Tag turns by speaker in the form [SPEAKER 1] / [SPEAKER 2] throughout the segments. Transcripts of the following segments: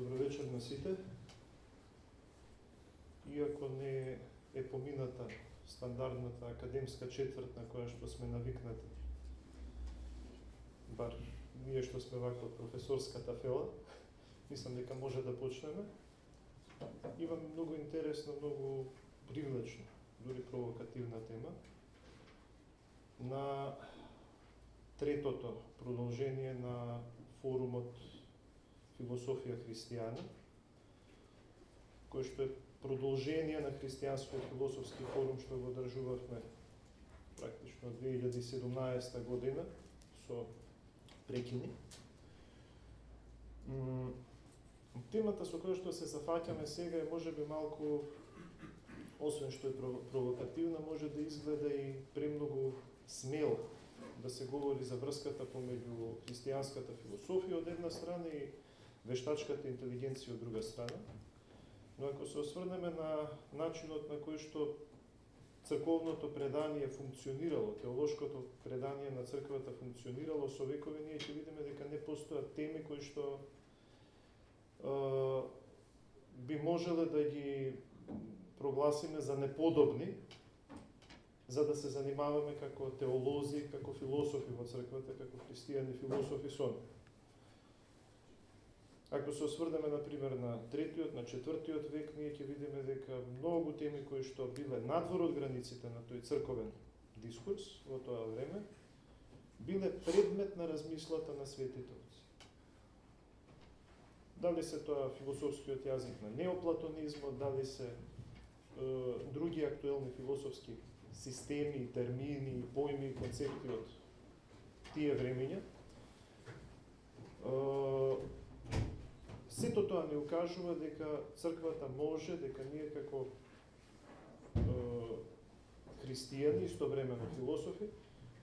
[SPEAKER 1] Добро вечер на сите. Иако не е помината стандардната академска четврт на која што сме навикнати, бар ние што сме вака од професорската фела, мислам дека може да почнеме. Имам многу интересна, многу привлечна, дури провокативна тема на третото продолжение на форумот Философија христијана, кој што е продолжение на христијанскиот философски форум што го одржувавме практично 2017 година со прекини. Темата со која што се зафаќаме сега е можеби малку, освен што е провокативна, може да изгледа и премногу смела да се говори за врската помеѓу христијанската философија од една страна и вештачката интелигенција од друга страна. Но ако се осврнеме на начинот на кој што црковното предание функционирало, теолошкото предание на црквата функционирало со векови, ние ќе видиме дека не постојат теми кои што би можеле да ги прогласиме за неподобни, за да се занимаваме како теолози, како философи во црквата, како христијани философи со нив. Ако се осврнеме, например, на третиот, на четвртиот век, ние ќе видиме дека многу теми кои што биле надвор од границите на тој црковен дискурс во тоа време, биле предмет на размислата на светите отци. Дали се тоа философскиот јазик на неоплатонизмот, дали се други актуелни философски системи, термини, поими и концепти од тие времења, сето тоа ни укажува дека црквата може, дека ние како христијани, истовремено философи,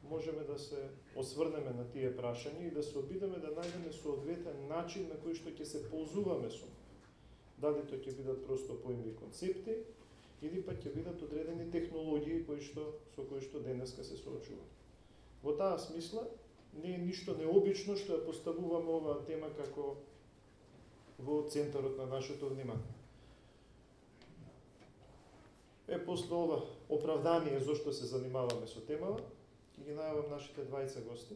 [SPEAKER 1] можеме да се осврнеме на тие прашања и да се обидеме да најдеме соодветен начин на кој што ќе се ползуваме со нив. Дали тоа ќе бидат просто поими и концепти, или пак ќе бидат одредени технологии со кои што денеска се соочуваме. Во таа смисла, не е ништо необично што ја поставуваме оваа тема како во центарот на нашето внимание. После ова оправдание зошто се занимаваме со темава, ќе ги најавам нашите двајца гости.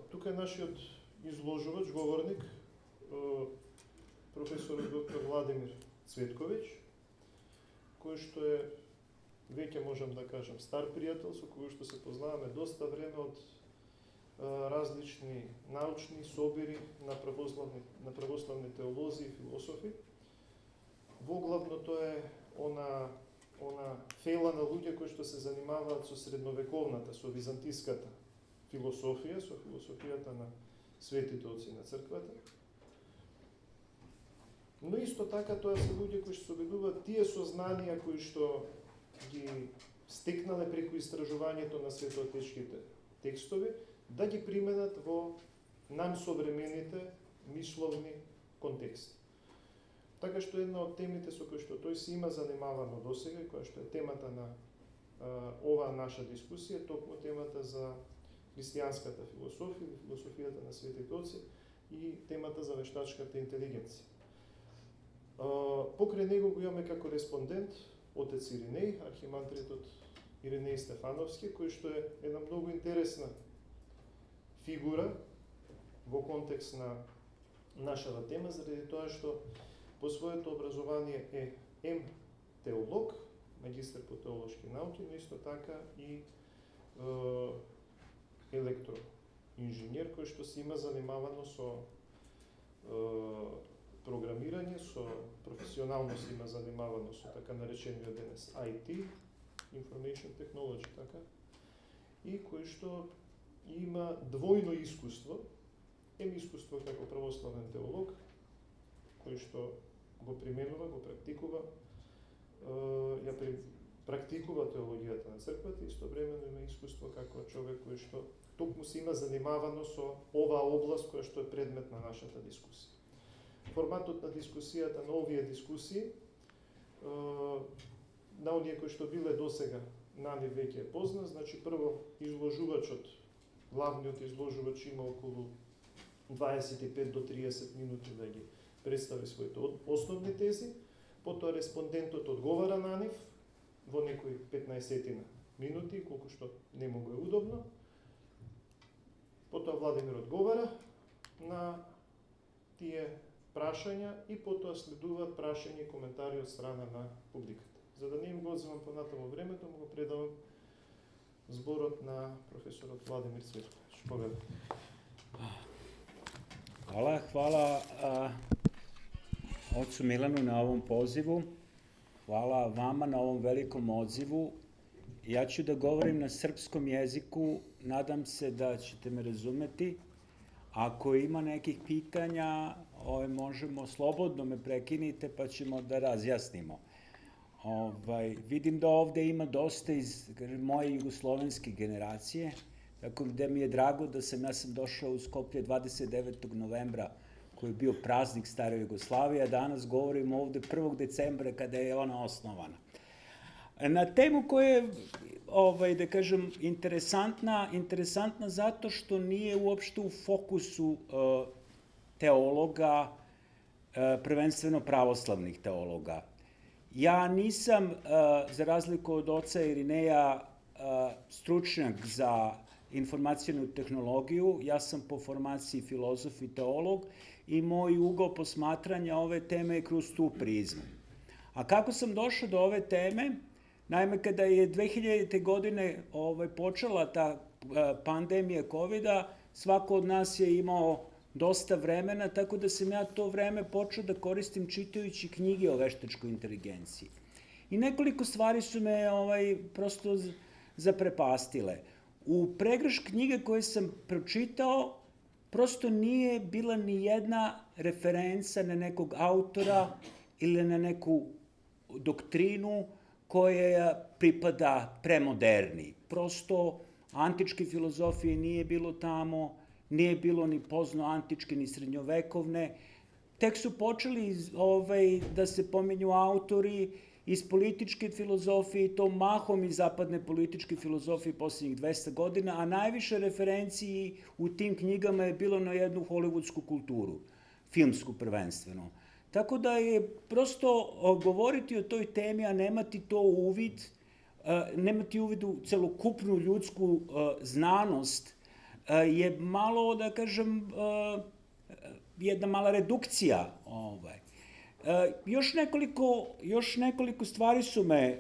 [SPEAKER 1] Тука е нашиот изложувач, говорник, професор доктор Владимир Цветковиќ, кој што е, веќе можам да кажам, стар пријател, со кој што се познаваме доста време од различни научни собири на православни теолози и философи. Воглавно тоа е она фела на луѓе кои што се занимаваат со средновековната, со византиската философија, со философијата на светите отци на црквата. Но исто така тоа се луѓе кои што се обидуваат тие сознанија кои што ги стекнале преку истражувањето на светоотечките текстови, да ги применат во нам современите мисловни контексти. Така што една од темите со кои што тој се има занимавано досега, која што е темата на оваа наша дискусија, токму темата за христијанската философија, философијата на светите отци и темата за вештачката интелигенција. Покрај него го имаме како респондент отец Иринеј, архимандритот Иринеј Стефановски, кој што е една многу интересна фигура во контекст на нашата тема, заради тоа што по своето образование е теолог, магистар по теолошки науки, но исто така и електроинженер, кој што се има занимавано со програмирање, со професионално се има занимавано со така наречениот денес IT, Information Technology, така, и кој што има двојно искуство, искуство како православен теолог, кој што го применува, го практикува, практикува теологијата на црквата и истовремено има искуство како човек кој што токму се има занимавано со оваа област која што е предмет на нашата дискусија. Форматот на дискусијата на овие дискусии, на оние кои што биле досега на нив веќе е познат, значи прво изложувачот, главниот изложувач има околу 25 до 30 минути да ги представи своите основни тези, потоа респондентот одговара на нив во некои 15 минути, колку што не му го е удобно. Потоа Владимир одговара на тие прашања и потоа следуваат прашања и коментари од страна на публиката. За да не им го одземам понатаму времето, му го предавам зборот на професорот Владимир Цветковиќ. Поведа.
[SPEAKER 2] Hvala ocu Milanu na ovom pozivu. Hvala vama na ovom velikom odzivu. Ja ću da govorim na srpskom jeziku. Nadam se da ćete me razumeti. Ako ima nekih pitanja, možemo slobodno me prekinite pa ćemo da razjasnimo. Vidim da ovde ima dosta iz moje jugoslovenske generacije, tako da mi je drago da ja sam došao u Skoplje 29. novembra, koji je bio praznik Stare Jugoslavije, a danas govorimo ovde 1. decembra kada je ona osnovana. Na temu koja je, da kažem, interesantna zato što nije uopšte u fokusu teologa, prvenstveno pravoslavnih teologa. Ja nisam, za razliku od oca Irineja, stručnjak za informacijnu tehnologiju, ja sam po formaciji filozof i teolog i moj ugao posmatranja ove teme je kroz tu prizmu. A kako sam došao do ove teme? Naime, kada je 2000. godine počela ta pandemija COVID-a, svako od nas je imao dosta vremena, tako da sam ja to vreme počeo da koristim čitajući knjige o veštačkoj inteligenciji. I nekoliko stvari su me prosto zaprepastile. U pregršt knjige koje sam pročitao, prosto nije bila ni jedna referenca na nekog autora ili na neku doktrinu koja pripada premoderni. Prosto antičke filozofije nije bilo tamo, nije bilo ni pozno antičke ni srednjovekovne. Tek su počeli da se pominju autori iz političke filozofije i to mahom iz zapadne političke filozofije posljednjih 200 godina, a najviše referenciji u tim knjigama je bilo na jednu hollywoodsku kulturu, filmsku prvenstveno. Tako da je prosto govoriti o toj temi, a nemati to uvid, nemati uvid u celokupnu ljudsku znanost, je malo, da kažem, jedna mala redukcija. Još nekoliko stvari su me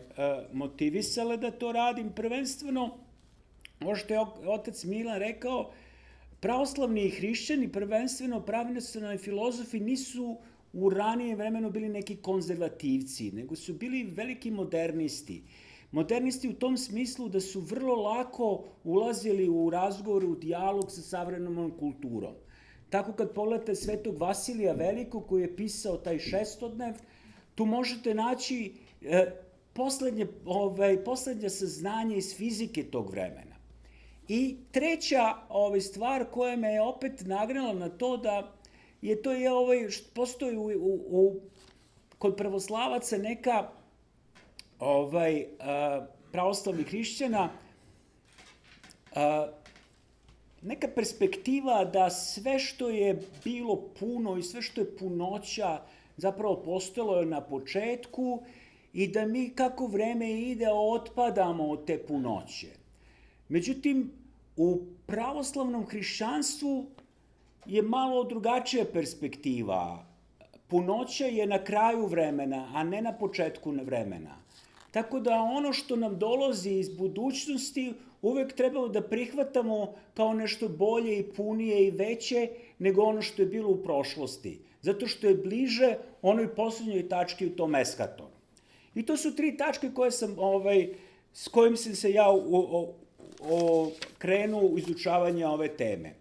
[SPEAKER 2] motivisale da to radim. Prvenstveno, ovo što je otac Milan rekao, pravoslavni hrišćani, prvenstveno pravoslavni filozofi, nisu u ranijem vremenu bili neki konzervativci, nego su bili veliki modernisti. Modernisti u tom smislu da su vrlo lako ulazili u razgovor, u dijalog sa savremenom kulturom. Tako kad pogledate Svetog Vasilija Velikog koji je pisao taj šestodnev, tu možete naći poslednja saznanja iz fizike tog vremena. I treća stvar koja me je opet nagnala na to da je to postoji kod pravoslavaca neka pravoslavnih hrišćana neka perspektiva da sve što je bilo puno i sve što je punoća zapravo postojalo je na početku i da mi kako vreme ide otpadamo od te punoće. Međutim, u pravoslavnom hrišćanstvu je malo drugačija perspektiva. Punoća je na kraju vremena, a ne na početku vremena. Tako da ono što nam dolazi iz budućnosti uvek trebamo da prihvatamo kao nešto bolje i punije i veće nego ono što je bilo u prošlosti. Zato što je bliže onoj poslednjoj tački u tom eskatoru. I to su 3 tačke s kojim sam se ja krenuo u izučavanje ove teme.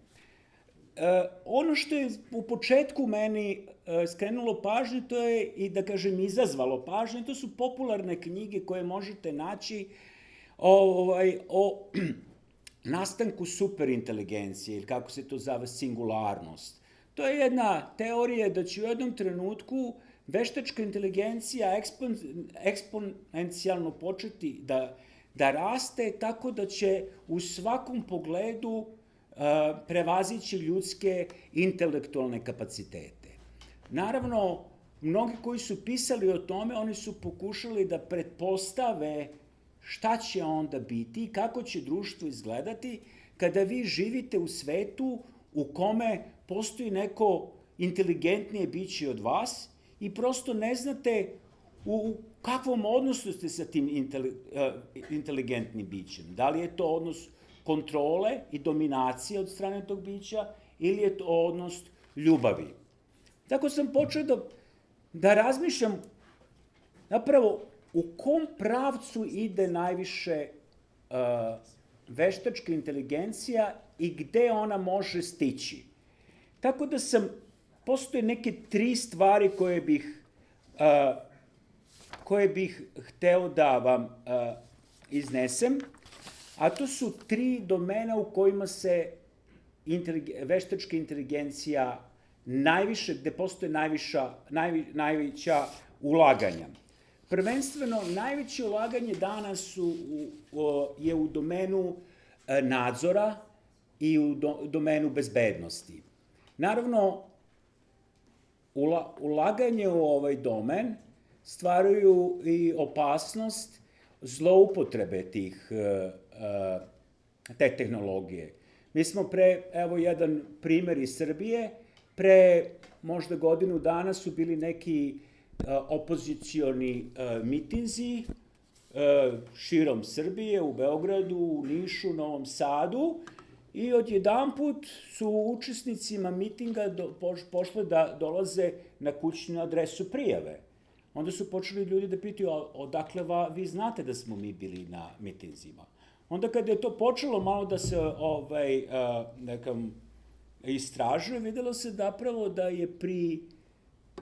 [SPEAKER 2] Ono što je u početku meni skrenulo pažnju, to je i da kažem izazvalo pažnju, to su popularne knjige koje možete naći o nastanku superinteligencije ili kako se to zove singularnost. To je jedna teorija da će u jednom trenutku veštačka inteligencija eksponencijalno početi da raste tako da će u svakom pogledu prevazići ljudske intelektualne kapacitete. Naravno, mnogi koji su pisali o tome, oni su pokušali da pretpostave šta će onda biti i kako će društvo izgledati kada vi živite u svetu u kome postoji neko inteligentnije biće od vas i prosto ne znate u kakvom odnosu ste sa tim inteligentnim bićem. Da li je to odnos kontrole i dominacije od strane tog bića ili je to odnos ljubavi. Tako sam počeo da razmišljam zapravo u kom pravcu ide najviše veštačka inteligencija i gde ona može stići. Tako da postoje neke 3 stvari koje bih hteo da vam iznesem, a to su 3 domena u kojima se veštačka inteligencija najviše, gde postoje najveća ulaganja. Prvenstveno, najveće ulaganje danas je u domenu nadzora i u domenu bezbednosti. Naravno, ulaganje u ovaj domen stvaraju i opasnost zloupotrebe te tehnologije. Mi smo evo jedan primer iz Srbije, pre možda godinu dana su bili neki opozicioni mitinzi širom Srbije, u Beogradu, u Nišu, Novom Sadu i odjedanput su učesnicima mitinga pošle da dolaze na kućnu adresu prijave. Onda su počeli ljudi da pitaju odakle vi znate da smo mi bili na mitinzima. Onda kada je to počelo malo da se istražuje, videlo se zapravo da je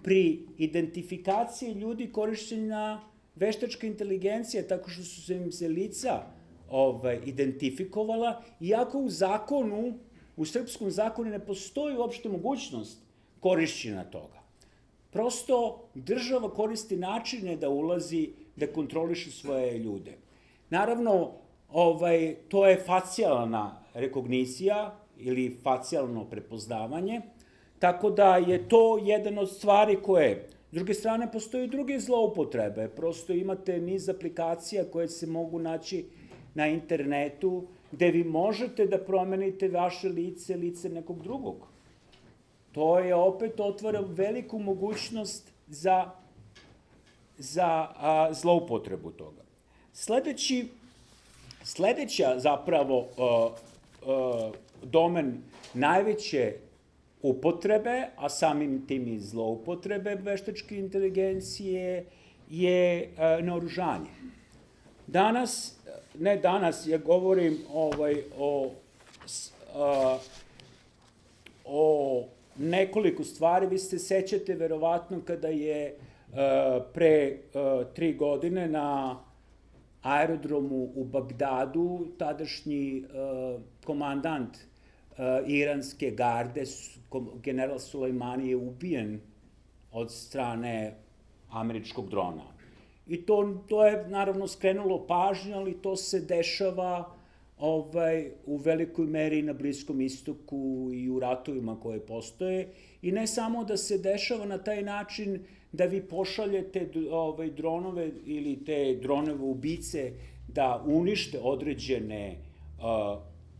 [SPEAKER 2] pri identifikaciji ljudi korišćena veštačka inteligencija, tako što su se im se lica identifikovala, iako u srpskom zakonu ne postoji uopšte mogućnost korišćenja toga. Prosto država koristi načine da ulazi, da kontroliše svoje ljude. Naravno, to je facijalna rekognicija ili facijalno prepoznavanje, tako da je to jedan od stvari koje, s druge strane, postoje druge zloupotrebe. Prosto imate niz aplikacija koje se mogu naći na internetu, gde vi možete da promenite vaše lice nekog drugog. To je opet otvara veliku mogućnost za zloupotrebu toga. Sledeća zapravo domen najveće upotrebe, a samim tim i zloupotrebe veštačke inteligencije je naoružanje. Ja govorim o nekoliko stvari. Vi se sećate verovatno kada je pre 3 godine na aerodromu u Bagdadu tadašnji komandant iranske garde, general Sulejmani, je ubijen od strane američkog drona. I to je naravno skrenulo pažnju, ali to se dešava u velikoj meri na Bliskom istoku i u ratovima koje postoje. I ne samo da se dešava na taj način da vi pošaljete dronove ili te dronove ubice da unište određene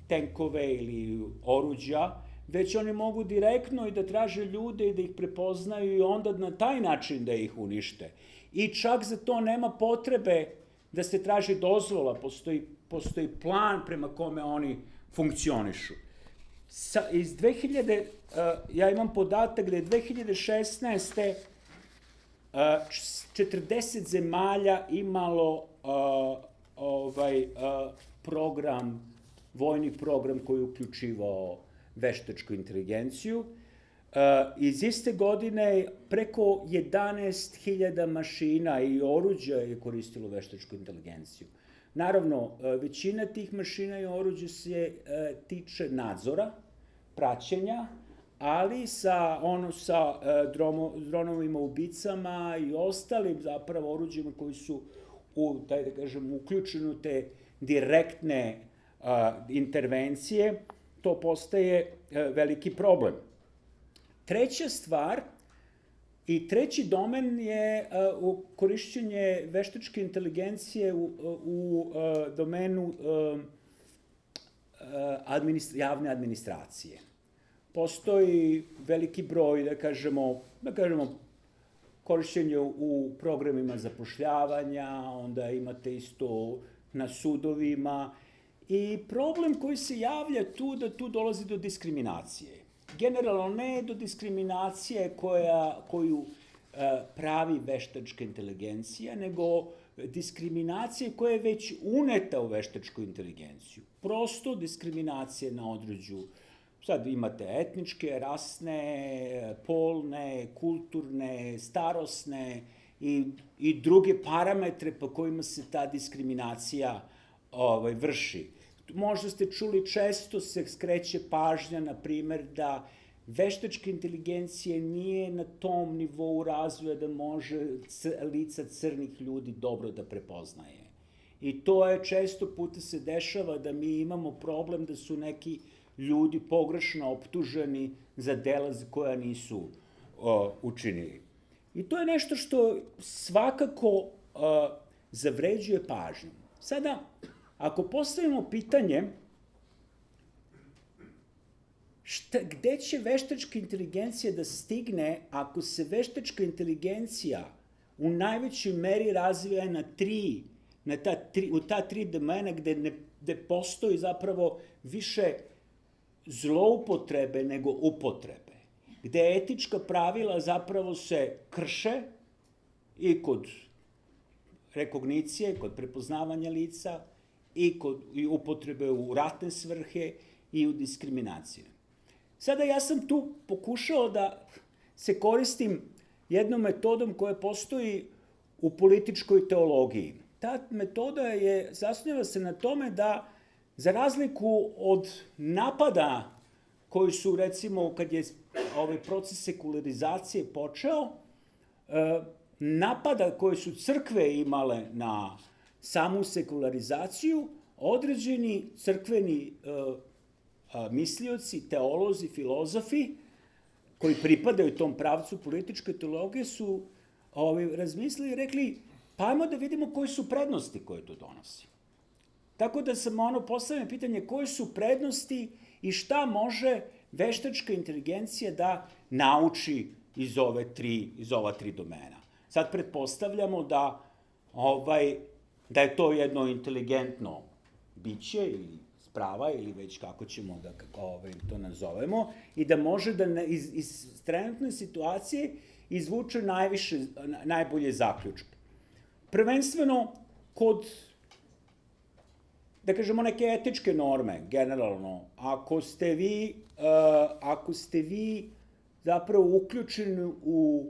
[SPEAKER 2] tenkove ili oruđa, već oni mogu direktno i da traže ljude i da ih prepoznaju i onda na taj način da ih unište. I čak za to nema potrebe da se traži dozvola, postoji plan prema kome oni funkcionišu. Ja imam podatak da je 2016. 40 zemalja imalo vojni program koji je uključivao veštačku inteligenciju. Iz iste godine preko 11.000 mašina i oruđa je koristilo veštačku inteligenciju. Naravno, većina tih mašina i oruđa se tiče nadzora, praćenja, ali sa dronovima ubicama i ostalim zapravo oruđima koji su uključeni u te direktne intervencije, to postaje veliki problem. Treća stvar i treći domen je korišćenje veštačke inteligencije u domenu javne administracije. Postoji veliki broj, da kažemo, korišćenje u programima zapošljavanja, onda imate isto na sudovima. I problem koji se javlja tu, da tu dolazi do diskriminacije. Generalno ne do diskriminacije koju pravi veštačka inteligencija, nego diskriminacije koja je već uneta u veštačku inteligenciju. Prosto diskriminacije na određu. Sad imate etničke, rasne, polne, kulturne, starosne i druge parametre po kojima se ta diskriminacija vrši. Možda ste čuli, često se skreće pažnja, na primer, da veštačka inteligencija nije na tom nivou razvoja da može lica crnih ljudi dobro da prepoznaje. I to je često puta se dešava da mi imamo problem da su neki ljudi pogrešno optuženi za dela za koja nisu učinili. I to je nešto što svakako zavređuje pažnju. Sada, ako postavimo pitanje gde će veštačka inteligencija da stigne ako se veštačka inteligencija u najvećoj meri razvija u ta tri domena gde postoji zapravo više zloupotrebe nego upotrebe, gde etička pravila zapravo se krše i kod rekognicije, kod prepoznavanja lica, i kod upotrebe u ratne svrhe i u diskriminacije. Sada ja sam tu pokušao da se koristim jednom metodom koja postoji u političkoj teologiji. Ta metoda zasniva se na tome da, za razliku od napada koji su, recimo, kad je ovaj proces sekularizacije počeo, napada koje su crkve imale na samu sekularizaciju, određeni crkveni mislioci, teolozi, filozofi, koji pripadaju tom pravcu političke teologije, su razmislili i rekli, pa ajmo da vidimo koje su prednosti koje to donosi. Tako da sam postavljam pitanje koje su prednosti i šta može veštačka inteligencija da nauči iz ova tri domena. Sad pretpostavljamo da je to jedno inteligentno biće ili sprava ili već kako ćemo da to nazovemo i da može da iz trenutne situacije izvuče najbolje zaključke. Prvenstveno kod, da kažemo, neke etičke norme, generalno, ako ste vi zapravo uključeni u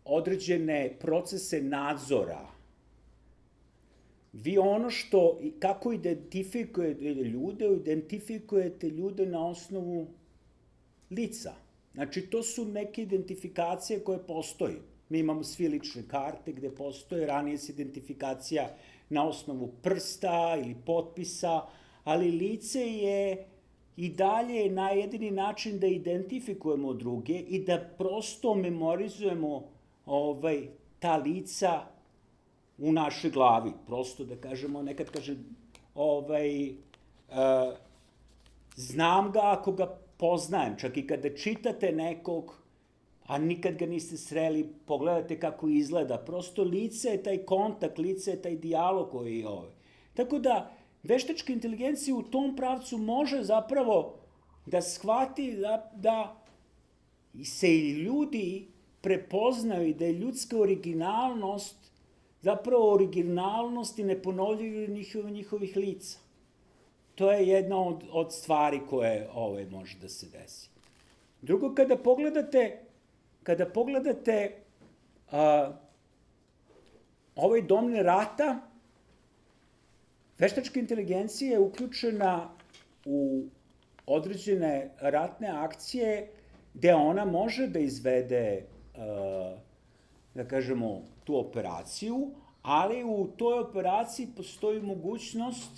[SPEAKER 2] određene procese nadzora, vi kako identifikujete ljude na osnovu lica. Znači, to su neke identifikacije koje postoji. Mi imamo svi lične karte gde postoje, ranije se identifikacija na osnovu prsta ili potpisa, ali lice je i dalje jedini način da identifikujemo druge i da prosto memorizujemo ta lica u našoj glavi. Prosto da kažemo, nekad kažem, znam ga ako ga poznajem, čak i kada čitate nekog, a nikad ga niste sreli, pogledate kako izgleda. Prosto lice je taj kontakt, lice je taj dijalog koji je Tako da, veštačka inteligencija u tom pravcu može zapravo da shvati da se i ljudi prepoznaju i da je ljudska originalnost zapravo originalnost i neponovljivost njihovih lica. To je jedna od stvari koje može da se desi. Drugo, kada pogledate ovaj domen rata, veštačka inteligencija je uključena u određene ratne akcije gde ona može da izvede, da kažemo, tu operaciju, ali u toj operaciji postoji mogućnost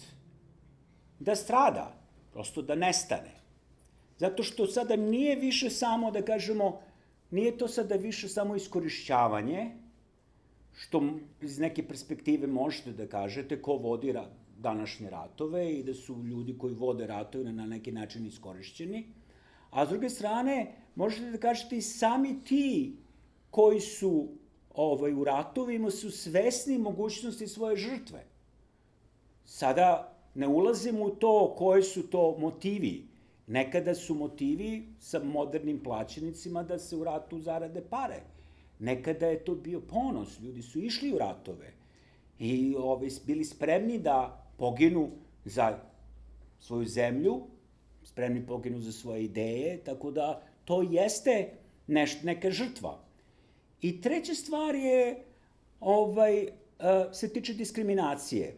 [SPEAKER 2] da strada, prosto da nestane. Zato što sada nije više samo, da kažemo, nije to sada više samo iskorišćavanje, što iz neke perspektive možete da kažete ko vodi današnje ratove i da su ljudi koji vode ratove na neki način iskorišćeni, a s druge strane možete da kažete i sami ti koji su u ratovima su svesni mogućnosti svoje žrtve. Sada ne ulazimo u to koji su to motivi. Nekada su motivi sa modernim plaćenicima da se u ratu zarade pare. Nekada je to bio ponos, ljudi su išli u ratove i bili spremni da poginu za svoju zemlju, spremni poginu za svoje ideje, tako da to jeste neka žrtva. I treća stvar je, se tiče diskriminacije.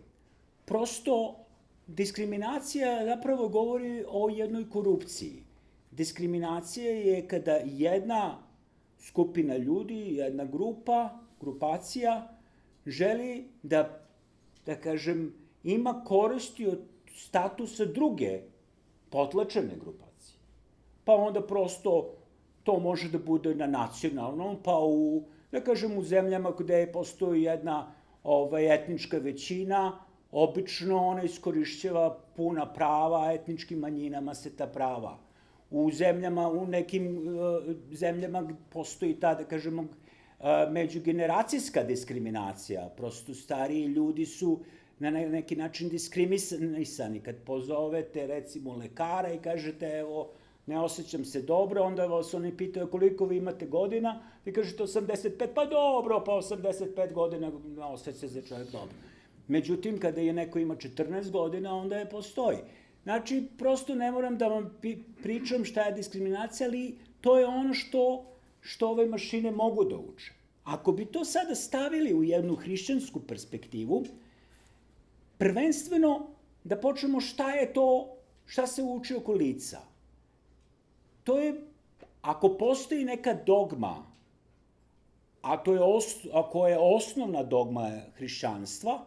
[SPEAKER 2] Prosto, diskriminacija zapravo govori o jednoj korupciji. Diskriminacija je kada jedna skupina ljudi, jedna grupacija, želi da kažem, ima koristi od statusa druge potlačene grupacije. Pa onda prosto to može da bude na nacionalnom, pa da kažem, u zemljama gde postoji jedna etnička većina, obično ona iskorišćava puna prava, etničkim manjinama se ta prava. U nekim zemljama postoji ta, da kažemo, međugeneracijska diskriminacija. Prosto stariji ljudi su na neki način diskriminisani. Kad pozovete, recimo, lekara i kažete, evo, ne osjećam se dobro, onda vas oni pitaju koliko vi imate godina, vi kažete 85, pa dobro, pa 85 godina ne osjeća se čovjek dobro. Međutim, kada je neko ima 14 godina, onda je postoji. Znači, prosto ne moram da vam pričam šta je diskriminacija, ali to je ono što ove mašine mogu da uče. Ako bi to sada stavili u jednu hrišćansku perspektivu, prvenstveno da počnemo šta je to, šta se uči oko lica. To je, ako postoji neka dogma, ako je osnovna dogma hrišćanstva,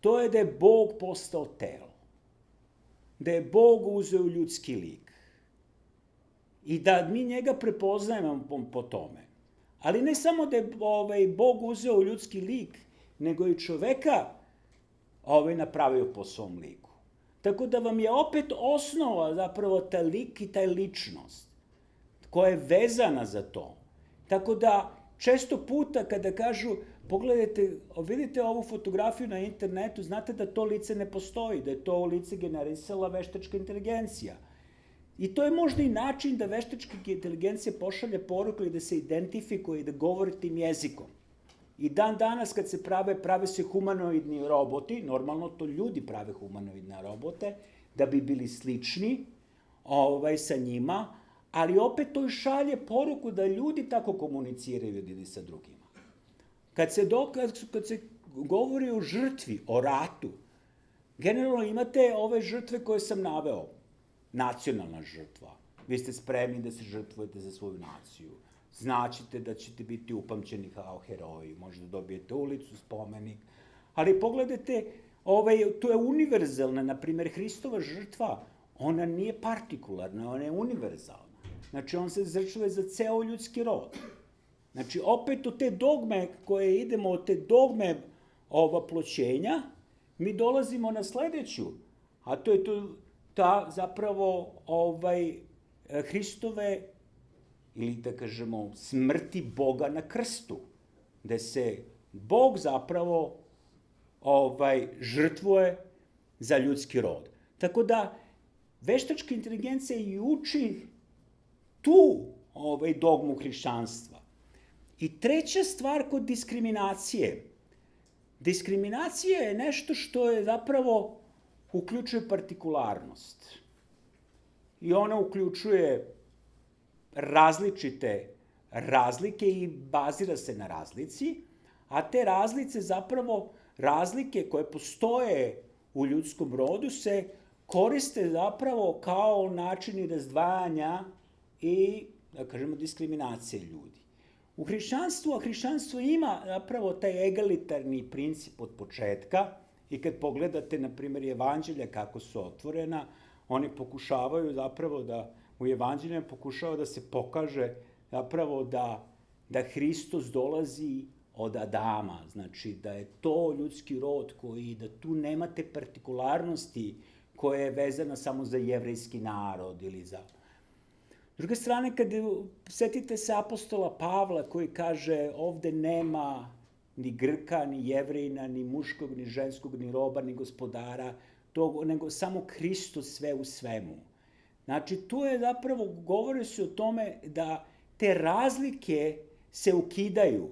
[SPEAKER 2] to je da je Bog postao telo. Da je Bog uzeo ljudski lik. I da mi njega prepoznajemo po tome. Ali ne samo da je Bog uzeo ljudski lik, nego i čoveka napravio po svom liku. Tako da vam je opet osnova zapravo taj lik i taj ličnost koja je vezana za to. Tako da često puta kada kažu, pogledajte, vidite ovu fotografiju na internetu, znate da to lice ne postoji, da je to lice generisala veštačka inteligencija. I to je možda i način da veštačka inteligencija pošalje poruku i da se identifikuje i da govori tim jezikom. I dan danas kad se prave se humanoidni roboti, normalno to ljudi prave humanoidne robote, da bi bili slični sa njima, ali opet to šalje poruku da ljudi tako komuniciraju jedni sa drugima. Kad se govori o žrtvi, o ratu, generalno imate ove žrtve koje sam naveo. Nacionalna žrtva. Vi ste spremni da se žrtvujete za svoju naciju. Znaćete da ćete biti upamćeni kao heroji. Možda dobijete ulicu, spomenik. Ali pogledajte, to je univerzalna, na primjer, Hristova žrtva. Ona nije partikularna, ona je univerzalna. Znači, on se žrtvuje za ceo ljudski rod. Znači, opet od te dogme koje idemo, od te dogme ploćenja, mi dolazimo na sledeću, a to je ta zapravo Hristove, ili da kažemo, smrti Boga na krstu, gde se Bog zapravo žrtvuje za ljudski rod. Tako da, veštačka inteligencija i uči tu dogmu hrišćanstva. I treća stvar kod diskriminacije. Diskriminacija je nešto što je zapravo uključuje partikularnost. I ona uključuje različite razlike i bazira se na razlici, a te razlice zapravo, razlike koje postoje u ljudskom rodu se koriste zapravo kao načini razdvajanja i, da kažemo, diskriminacije ljudi. u hrišćanstvu, a hrišćanstvo ima zapravo taj egalitarni princip od početka i kad pogledate, na primjer, evanđelja kako su otvorena, oni pokušavaju zapravo da, u evanđeljima pokušava da se pokaže zapravo da Hristos dolazi od Adama, znači da je to ljudski rod koji, da tu nemate partikularnosti koja je vezana samo za jevrejski narod ili za... S druge strane, kad setite se apostola Pavla koji kaže ovde nema ni Grka, ni Jevrejina, ni muškog, ni ženskog, ni roba, ni gospodara, nego samo Hristos sve u svemu. Znači, tu je zapravo, govori se o tome da te razlike se ukidaju.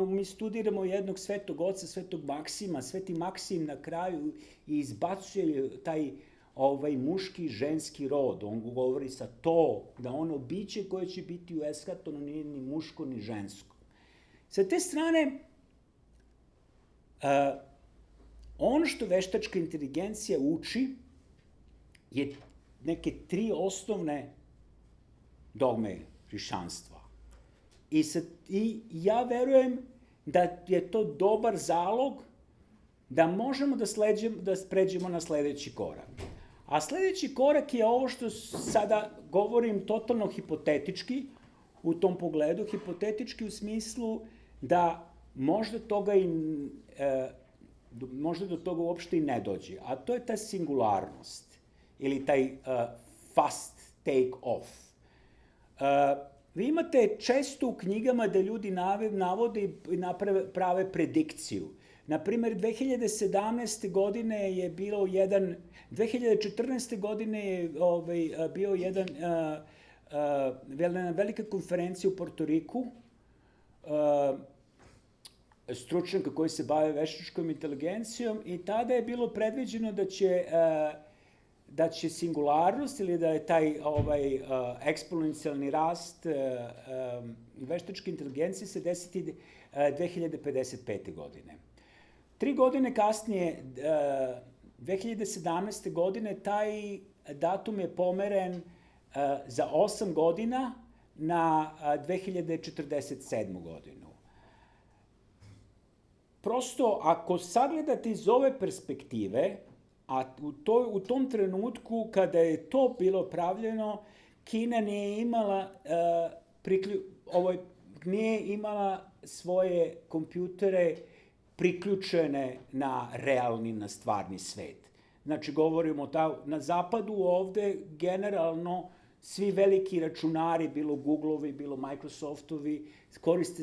[SPEAKER 2] Mi studiramo jednog svetog oca, svetog Maksima, sveti Maksim na kraju izbacuje taj muški i ženski rod. On govori sa to, da ono biće koje će biti u eskatonu nije ni muško ni žensko. Sa te strane, ono što veštačka inteligencija uči je neke 3 osnovne dogme hrišćanstva. I ja verujem da je to dobar zalog da možemo da pređemo na sledeći korak. A sledeći korak je ovo što sada govorim totalno hipotetički, u tom pogledu, hipotetički u smislu da možda do toga uopšte i ne dođe, a to je ta singularnost ili taj fast take off. Vi imate često u knjigama da ljudi navode i prave predikciju. Naprimer, 2014. godine je bio jedan velika konferencija u Portoriku, stručnjaka koji se bave veštačkom inteligencijom i tada je bilo predviđeno da će singularnost ili da je taj eksponencijalni rast veštačke inteligencije se desiti 2055. godine. 3 godine kasnije, 2017. godine, taj datum je pomeren za 8 godina na 2047. godinu. Prosto, ako sagledate iz ove perspektive, a u tom trenutku kada je to bilo pravljeno, Kina nije imala svoje kompjutere priključene na realni, na stvarni svet. Znači, govorimo na zapadu ovde, generalno, svi veliki računari, bilo Googlovi, bilo Microsoftovi, koriste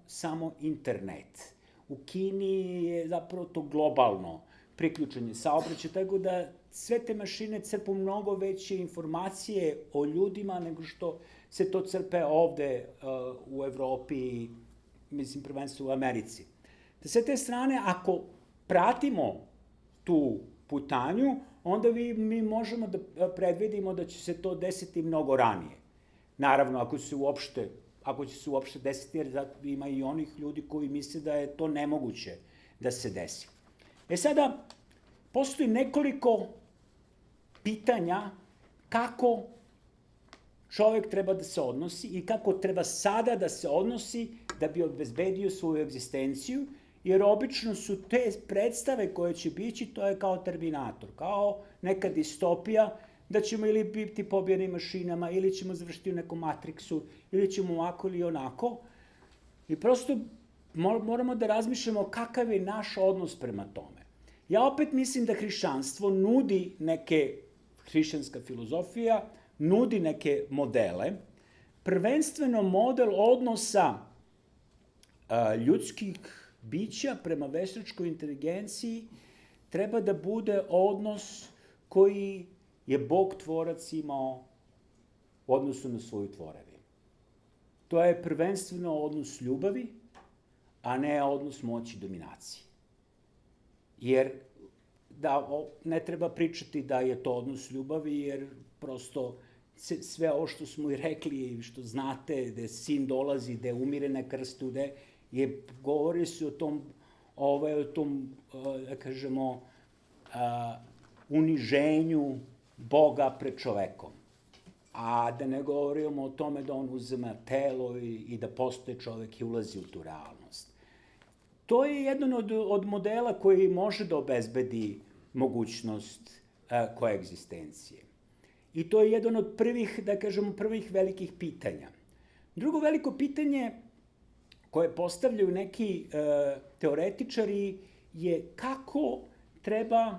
[SPEAKER 2] samo internet. U Kini je zapravo to globalno priključenje saobraćaja, tako da sve te mašine crpu mnogo veće informacije o ljudima nego što se to crpe ovde u Evropi, mislim prvenstveno u Americi. Sa te strane, ako pratimo tu putanju, onda mi možemo da predvidimo da će se to desiti mnogo ranije. Naravno, ako će se uopšte desiti, jer ima i onih ljudi koji misle da je to nemoguće da se desi. Sada, postoji nekoliko pitanja kako čovek treba da se odnosi i kako treba sada da se odnosi da bi obezbedio svoju egzistenciju, jer obično su te predstave koje će biti, to je kao Terminator, kao neka distopija, da ćemo ili biti pobijeni mašinama, ili ćemo završiti u nekom Matrixu, ili ćemo ovako ili onako. I prosto moramo da razmišljamo kakav je naš odnos prema tome. Ja opet mislim da hrišćanstvo nudi hrišćanska filozofija nudi neke modele, prvenstveno model odnosa ljudskih bića prema veštačkoj inteligenciji treba da bude odnos koji je Bog tvorac imao u odnosu na svoju tvorevinu. To je prvenstveno odnos ljubavi, a ne odnos moći i dominacije. Jer ne treba pričati da je to odnos ljubavi, jer prosto sve ovo što smo i rekli i što znate, da sin dolazi, da umire na krstu, govori se o tom, da kažemo, uniženju Boga pred čovekom. a da ne govorimo o tome da on uzima telo i da postoje čovek i ulazi u tu realnost. To je jedan od modela koji može da obezbedi mogućnost koegzistencije. I to je jedan od prvih, da kažemo, prvih velikih pitanja. Drugo veliko pitanje koje postavljaju neki teoretičari je kako treba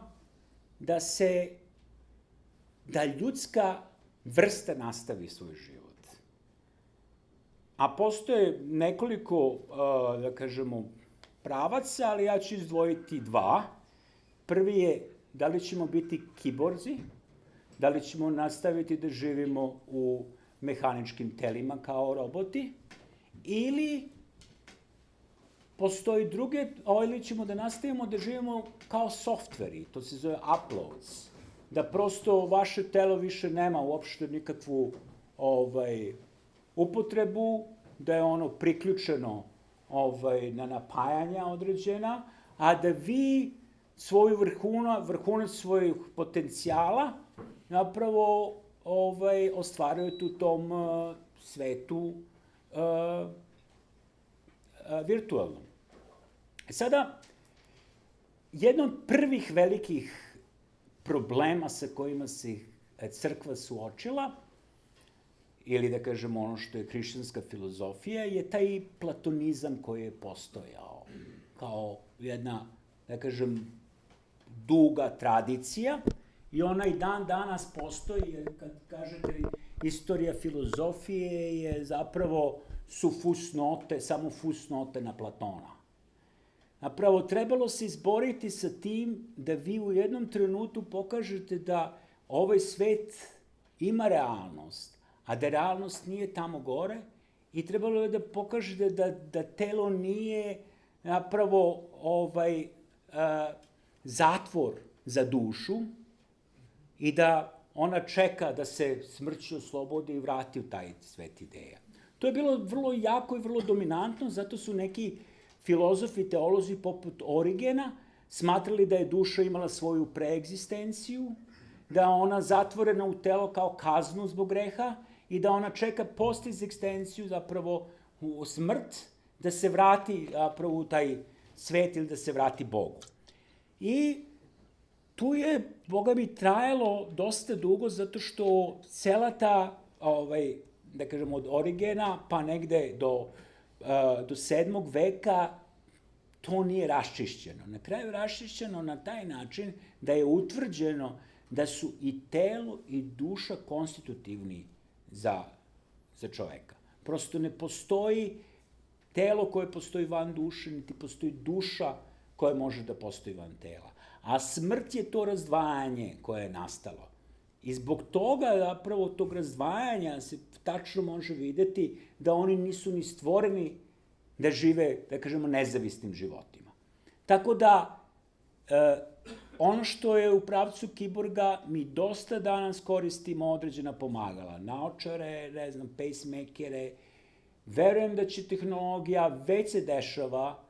[SPEAKER 2] da ljudska vrsta nastavi svoj život. A postoje nekoliko, da kažemo, pravaca, ali ja ću izdvojiti dva. Prvi je da li ćemo biti kiborzi, da li ćemo nastaviti da živimo u mehaničkim telima kao roboti, ili postoji druge, ili ćemo da nastavimo da živimo kao softveri, to se zove uploads, da prosto vaše telo više nema uopšte nikakvu upotrebu, da je ono priključeno na napajanja određena, a da vi svoju vrhunac svojih potencijala napravo ostvarujete u tom svetu virtualnom. Sada, jedan od prvih velikih problema sa kojima se crkva suočila, ili da kažemo ono što je hrišćanska filozofija, je taj platonizam koji je postojao kao jedna, da kažem, duga tradicija, i ona i dan danas postoji, jer kad kažete istorija filozofije je zapravo su fusnote, samo fusnote na Platona. Napravo, trebalo se izboriti sa tim da vi u jednom trenutku pokažete da ovaj svet ima realnost, a da realnost nije tamo gore, i trebalo je da pokažete da telo nije napravo zatvor za dušu i da ona čeka da se smrću oslobodi i vrati u taj svet ideja. To je bilo vrlo jako i vrlo dominantno, zato su neki filozofi i teolozi poput Origena smatrali da je duša imala svoju preegzistenciju, da je ona zatvorena u telo kao kaznu zbog greha i da ona čeka postegzistenciju, zapravo u smrt, da se vrati zapravo u taj svet ili da se vrati Bogu. I tu je, Boga mi, trajalo dosta dugo, zato što cela ta, da kažem, od Origena pa negde do 7. veka to nije raščišćeno. Na kraju raščišćeno na taj način da je utvrđeno da su i telo i duša konstitutivni za čoveka. Prosto ne postoji telo koje postoji van duše, niti postoji duša koja može da postoji van tela. A smrt je to razdvajanje koje je nastalo. I zbog toga, zapravo, tog razdvajanja se tačno može videti da oni nisu ni stvoreni da žive, da kažemo, nezavisnim životima. Tako da, ono što je u pravcu kiborga, mi dosta danas koristimo određena pomagala, naočare, ne znam, pacemakere. Verujem da će tehnologija, već se dešava,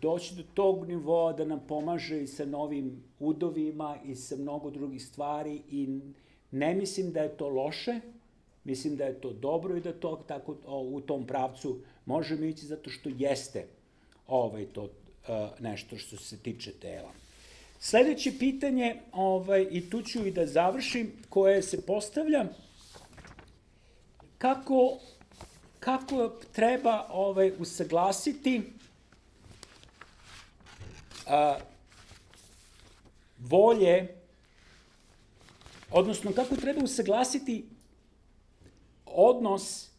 [SPEAKER 2] doći do tog nivoa da nam pomaže i sa novim udovima i sa mnogo drugih stvari, i ne mislim da je to loše, mislim da je to dobro i da to tako u tom pravcu možemo ići, zato što jeste to nešto što se tiče tela. Sledeće pitanje, i tu ću i da završim, koje se postavlja, kako treba usaglasiti volje, odnosno kako treba usaglasiti odnos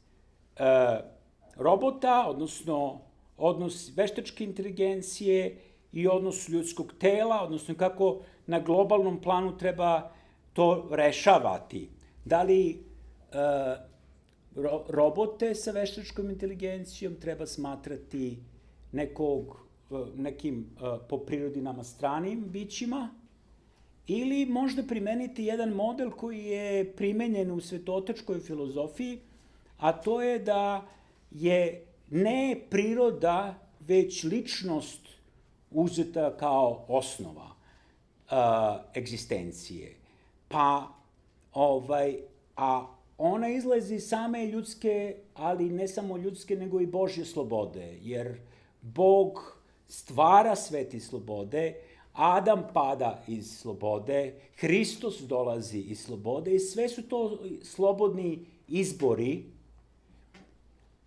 [SPEAKER 2] robota, odnosno odnos veštačke inteligencije i odnos ljudskog tela, odnosno kako na globalnom planu treba to rešavati. Da li robote sa veštačkom inteligencijom treba smatrati nekim po prirodi nama stranim bićima, ili možda primeniti jedan model koji je primenjen u svetotačkoj filozofiji, a to je da je ne priroda, već ličnost uzeta kao osnova egzistencije. Pa a ona izlazi iz same ljudske, ali ne samo ljudske, nego i Božje slobode, jer Bog stvara svet iz slobode, Adam pada iz slobode, Hristos dolazi iz slobode i sve su to slobodni izbori,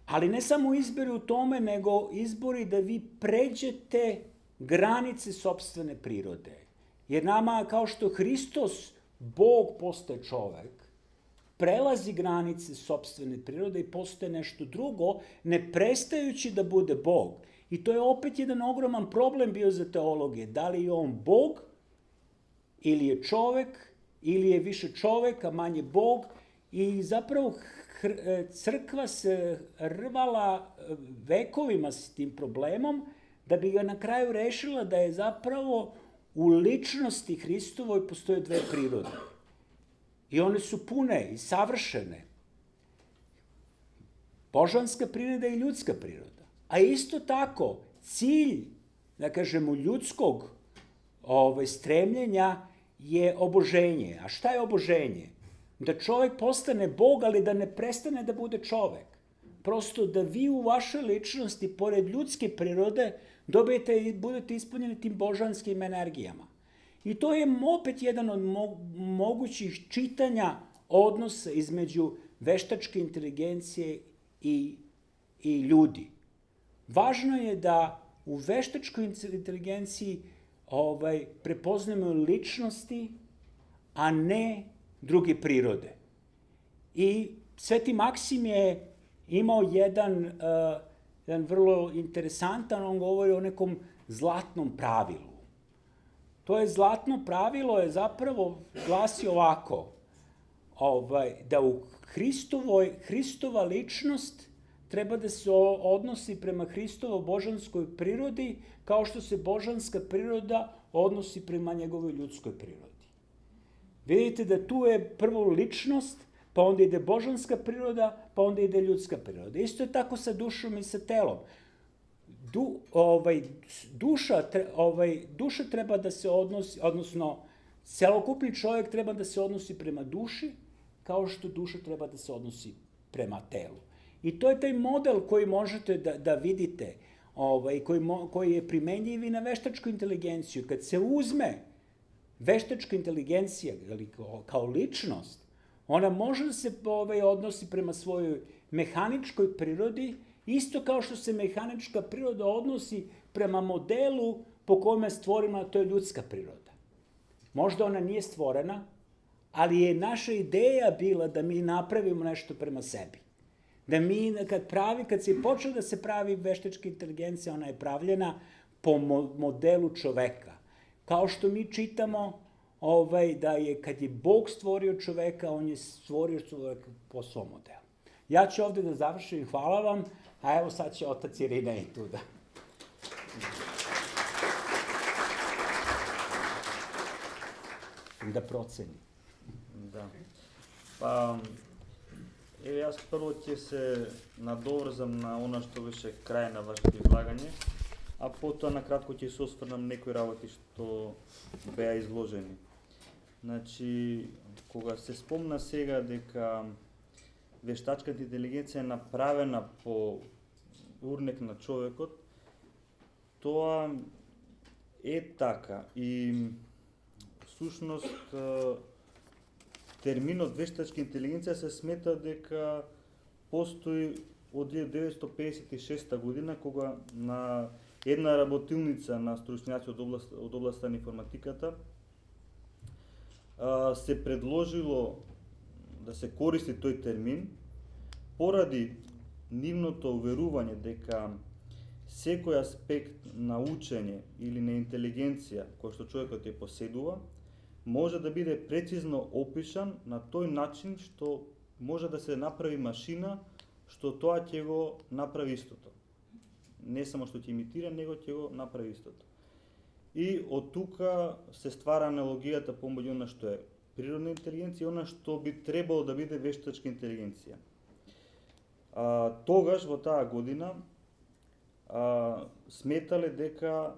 [SPEAKER 2] ali ne samo izbori u tome, nego izbori da vi pređete granice sopstvene prirode. Jer nama, kao što Hristos, Bog postaje čovek, prelazi granice sopstvene prirode i postaje nešto drugo, ne prestajući da bude Bog. I to je opet jedan ogroman problem bio za teologije. Da li je on Bog, ili je čovek, ili je više čovek, a manje Bog. I zapravo crkva se rvala vekovima s tim problemom, da bi ga na kraju rešila da je zapravo u ličnosti Hristovoj postoje dve prirode. I one su pune i savršene. Božanska priroda i ljudska priroda. A isto tako, cilj, da kažemo, ljudskog stremljenja je oboženje. A šta je oboženje? Da čovek postane Bog, ali da ne prestane da bude čovek. Prosto da vi u vašoj ličnosti, pored ljudske prirode, dobijete i budete ispunjeni tim božanskim energijama. I to je opet jedan od mogućih čitanja odnosa između veštačke inteligencije i ljudi. Važno je da u veštačkoj inteligenciji prepoznamo ličnosti, a ne druge prirode. I Sveti Maksim je imao jedan vrlo interesantan, on govori o nekom zlatnom pravilu. To je zlatno pravilo je zapravo glasi ovako, da u Hristova ličnost treba da se odnosi prema Hristovoj božanskoj prirodi, kao što se božanska priroda odnosi prema njegovoj ljudskoj prirodi. Vidite da tu je prvo ličnost, pa onda ide božanska priroda, pa onda ide ljudska priroda. Isto je tako sa dušom i sa telom. Duša treba da se odnosi, odnosno celokupni čovjek treba da se odnosi prema duši, kao što duša treba da se odnosi prema telu. I to je taj model koji možete da vidite, koji je primenjiv i na veštačku inteligenciju. Kad se uzme veštačka inteligencija kao ličnost, ona može da se odnosi prema svojoj mehaničkoj prirodi, isto kao što se mehanička priroda odnosi prema modelu po kojem je stvorena, to je ljudska priroda. Možda ona nije stvorena, ali je naša ideja bila da mi napravimo nešto prema sebi. Da mi, kad se počela da se pravi veštačka inteligencija, ona je pravljena po modelu čoveka. Kao što mi čitamo da je, kad je Bog stvorio čoveka, on je stvorio čoveka po svom modelu. Ja ću ovde da završim, hvala vam, a evo sad će otac Irinej tu da proceni.
[SPEAKER 3] Da. Pa, evo jaz prvo ќе se надоврзам на она што беше крај на вашето излагање, а потоа накратко ќе се осврнам некои работи што беа изложени. Значи, кога се спомна сега дека вештачката интелигенција е направена по урнек на човекот, тоа е така и всушност терминот вештачка интелигенција се смета дека постои од 1956 година, кога на една работилница на стручњаци од областа на информатиката се предложило да се користи тој термин поради нивното уверување дека секој аспект на учење или на интелигенција кој што човекот ја поседува може да биде прецизно опишан на тој начин што може да се направи машина што тоа ќе го направи истото. Не само што ќе имитира, него ќе го направи истото. И од тука се ствара аналогијата помеѓу она што е природна интелигенција и она што би требало да биде вештачка интелигенција. Тогаш во таа година сметале дека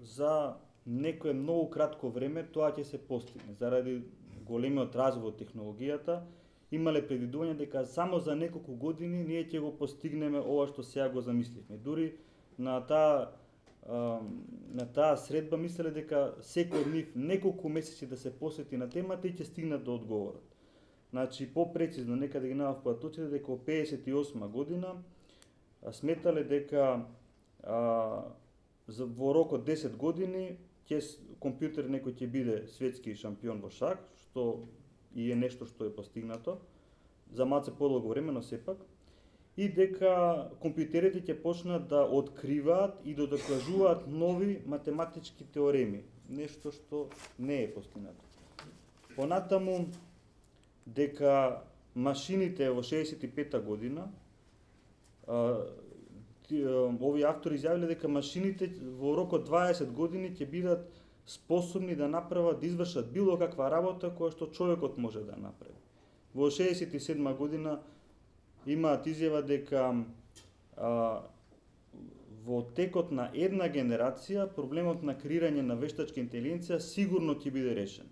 [SPEAKER 3] за некое многу кратко време тоа ќе се постигне заради големиот развој од технологијата имале предвидување дека само за неколку години ние ќе го постигнеме ова што сега го замисливме. Дури на таа средба мислеле дека секој од нив неколку месеци да се посвети на темата и ќе стигнат до одговорот. Значи, попрецизно, некаде ги навав податоците дека во 58 година сметале дека во рок од 10 години компјутер некој ќе биде светски шампион во шах, што и е нешто што е постигнато за малце подолго време, но сепак, и дека компјутерите ќе почнат да откриваат и да докажуваат нови математички теореми, нешто што не е постигнато. Понатаму, дека машините во 65-та година, овие автори изјавиле дека машините во рок од 20 години ќе бидат способни да направат, да извршат било каква работа која што човекот може да направи. Во 67 година имаат изјава дека во текот на една генерација проблемот на креирање на вештачка интелигенција сигурно ќе биде решен.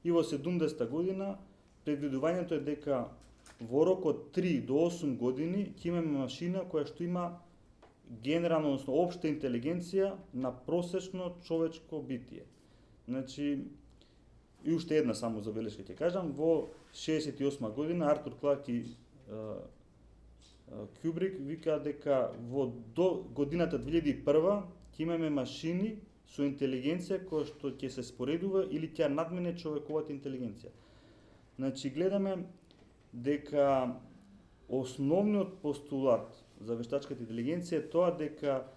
[SPEAKER 3] И во 70 година предвидувањето е дека во рок од 3 до 8 години ќе имаме машина која што има генерално, односно општа интелигенција на просечно човечко битие. Значи, и уште една само забелешка ќе кажам, во 68 година Артур Кларк и Кюбрик вика дека до годината 2001 ќе имаме машини со интелигенција која што ќе се споредува или ќе надмине човековата интелигенција. Значи, гледаме дека основниот постулат за вештачката интелигенција е тоа дека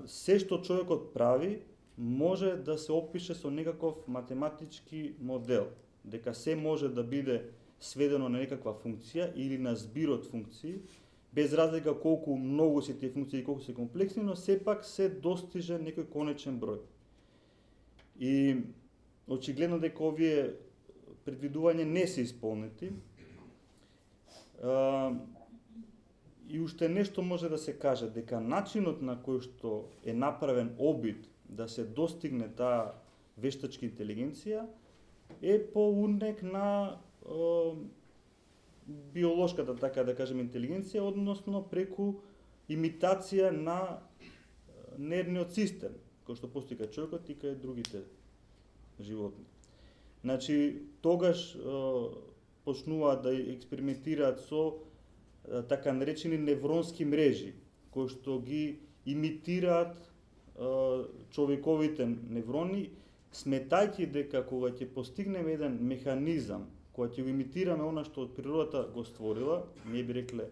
[SPEAKER 3] се што човекот прави може да се опише со некаков математички модел, дека се може да биде сведено на некаква функција или на збир од функции, без разлика колку многу се тие функции и колку се комплексни, но сепак се достиже некој конечен број. И очигледно дека овие предвидувања не се исполнети. И уште нешто може да се каже, дека начинот на кој што е направен обид да се достигне таа вештачка интелигенција е по урнек на биолошката, така да кажем, интелигенција, односно преку имитација на нервниот систем, кој што постои кај човекот и кај другите животни. Значи, тогаш почнуваат да експериментираат со така наречени невронски мрежи, кои што ги имитираат човековите неврони, сметајќи дека кога ќе постигнеме еден механизам, кога ќе го имитираме она што од природата го створила, ние би рекле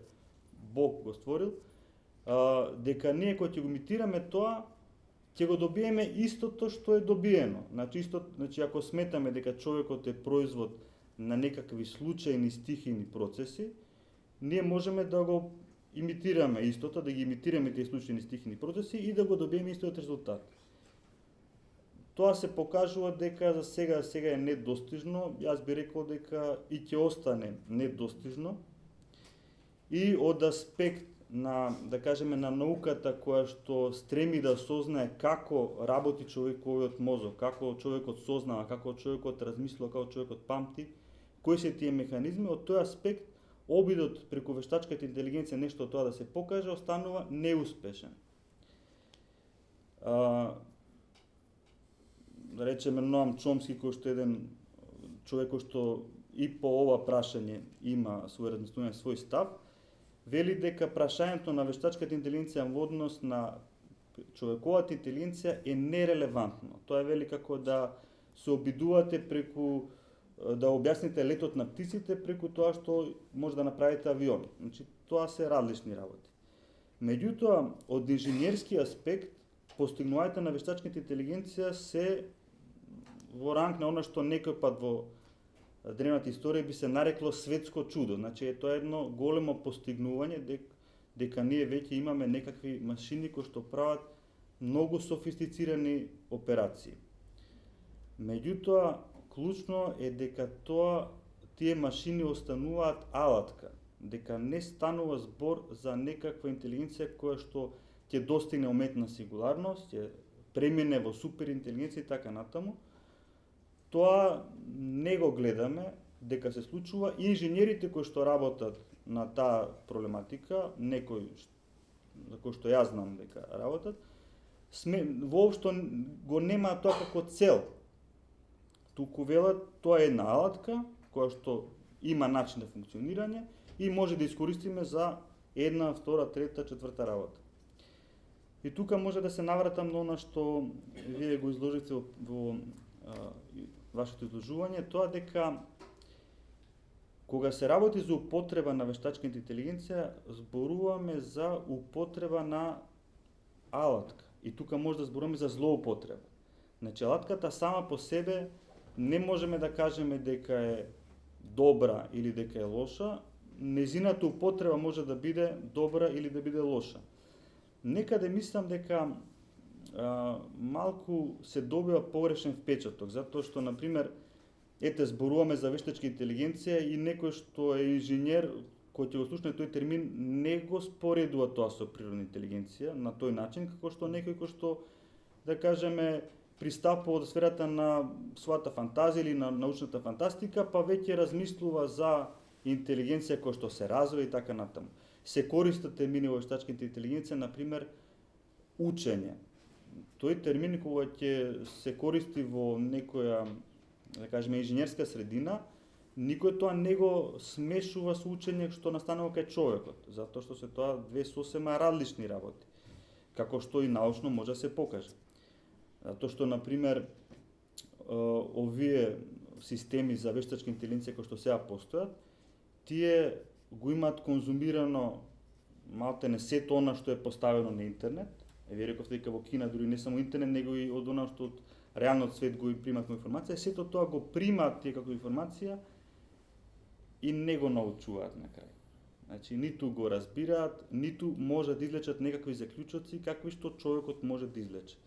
[SPEAKER 3] Бог го створил, дека ние кога ќе го имитираме тоа, ќе го добиеме истото што е добиено. Значи, ако сметаме дека човекот е производ на некакви случајни стихийни процеси, ние можеме да го имитираме истото, да ги имитираме тие случајни стихийни процеси и да го добиеме истиот резултат. Тоа се покажува дека за сега е недостижно, јас би рекол дека и ќе остане недостижно. И од аспект на, да кажеме, на науката која што стреми да сознае како работи човековиот мозок, како човекот сознава, како човекот размислува, како човекот памти, кои се тие механизми, од тој аспект обидот преку вештачката интелигенција нешто тоа да се покаже останува неуспешен. Да речеме Ноам Чомски, кој што еден човек кој што и по ова прашање има свој размислување, свој став, вели дека прашањето на вештачката интелигенција во однос на човековата интелигенција е нерелевантно. Тоа е вели како да се обидувате преку да објасните летот на птиците преку тоа што може да направите авион. Значи, тоа се различни работи. Меѓутоа, од инженерски аспект, постигнувањата на вештачката интелигенција се во ранг на она што некој пат во древната историја би се нарекло светско чудо. Значи, тоа е едно големо постигнување дека ние веќе имаме некакви машини кои што прават многу софистицирани операции. Меѓутоа, клучно е дека тие машини остануваат алатка, дека не станува збор за некаква интелигенција која што ќе достигне уметна сингуларност, ќе премине во суперинтелигенција и така натаму. Тоа не го гледаме, дека се случува и инженерите кои што работат на таа проблематика, некои за кои што јас знам дека работат, воопшто го нема тоа како цел. Туку велат тоа е една алатка која што има начин на функционирање и може да искористиме за една, втора, трета, четврта работа. И тука може да се навратам на она што вие го изложите во вашето изложување, тоа дека кога се работи за употреба на вештачката интелигенција, зборуваме за употреба на алатка. И тука може да зборуваме за злоупотреба. Значи, алатката сама по себе не можеме да кажеме дека е добра или дека е лоша, незината употреба може да биде добра или да биде лоша. Некаде мислам дека малку се добива погрешен впечаток, затоа што, например, ете, зборуваме за вештачка интелигенција и некој што е инженер, кој ќе го слушне тој термин, не го споредува тоа со природна интелигенција на тој начин, како што некој кој што, да кажеме, пристапува до сферата на својата фантазија или на научната фантастика, па веќе размислува за интелигенција која што се развива и така натаму. Се користат термини во вештачката интелигенција, например, учење. Тој термин кога ќе се користи во некоја, да кажеме, инженерска средина, никој тоа не го смешува со учење што настанува кај човекот, затоа што се тоа две сосема различни работи, како што и научно може да се покаже. Затоа што, например, овие системи за вештачка интелигенција кои што сега постојат, тие го имаат конзумирано малтене сето она што е поставено на интернет. Вие рековте дека во Кина дури не само интернет, него и од она што од реалниот свет го примат како информација, сето тоа го примаат тие како информација и не го научуваат на крај. Значи, ниту го разбираат, ниту може да излечат некакви заклучоци какви што човекот може да излече.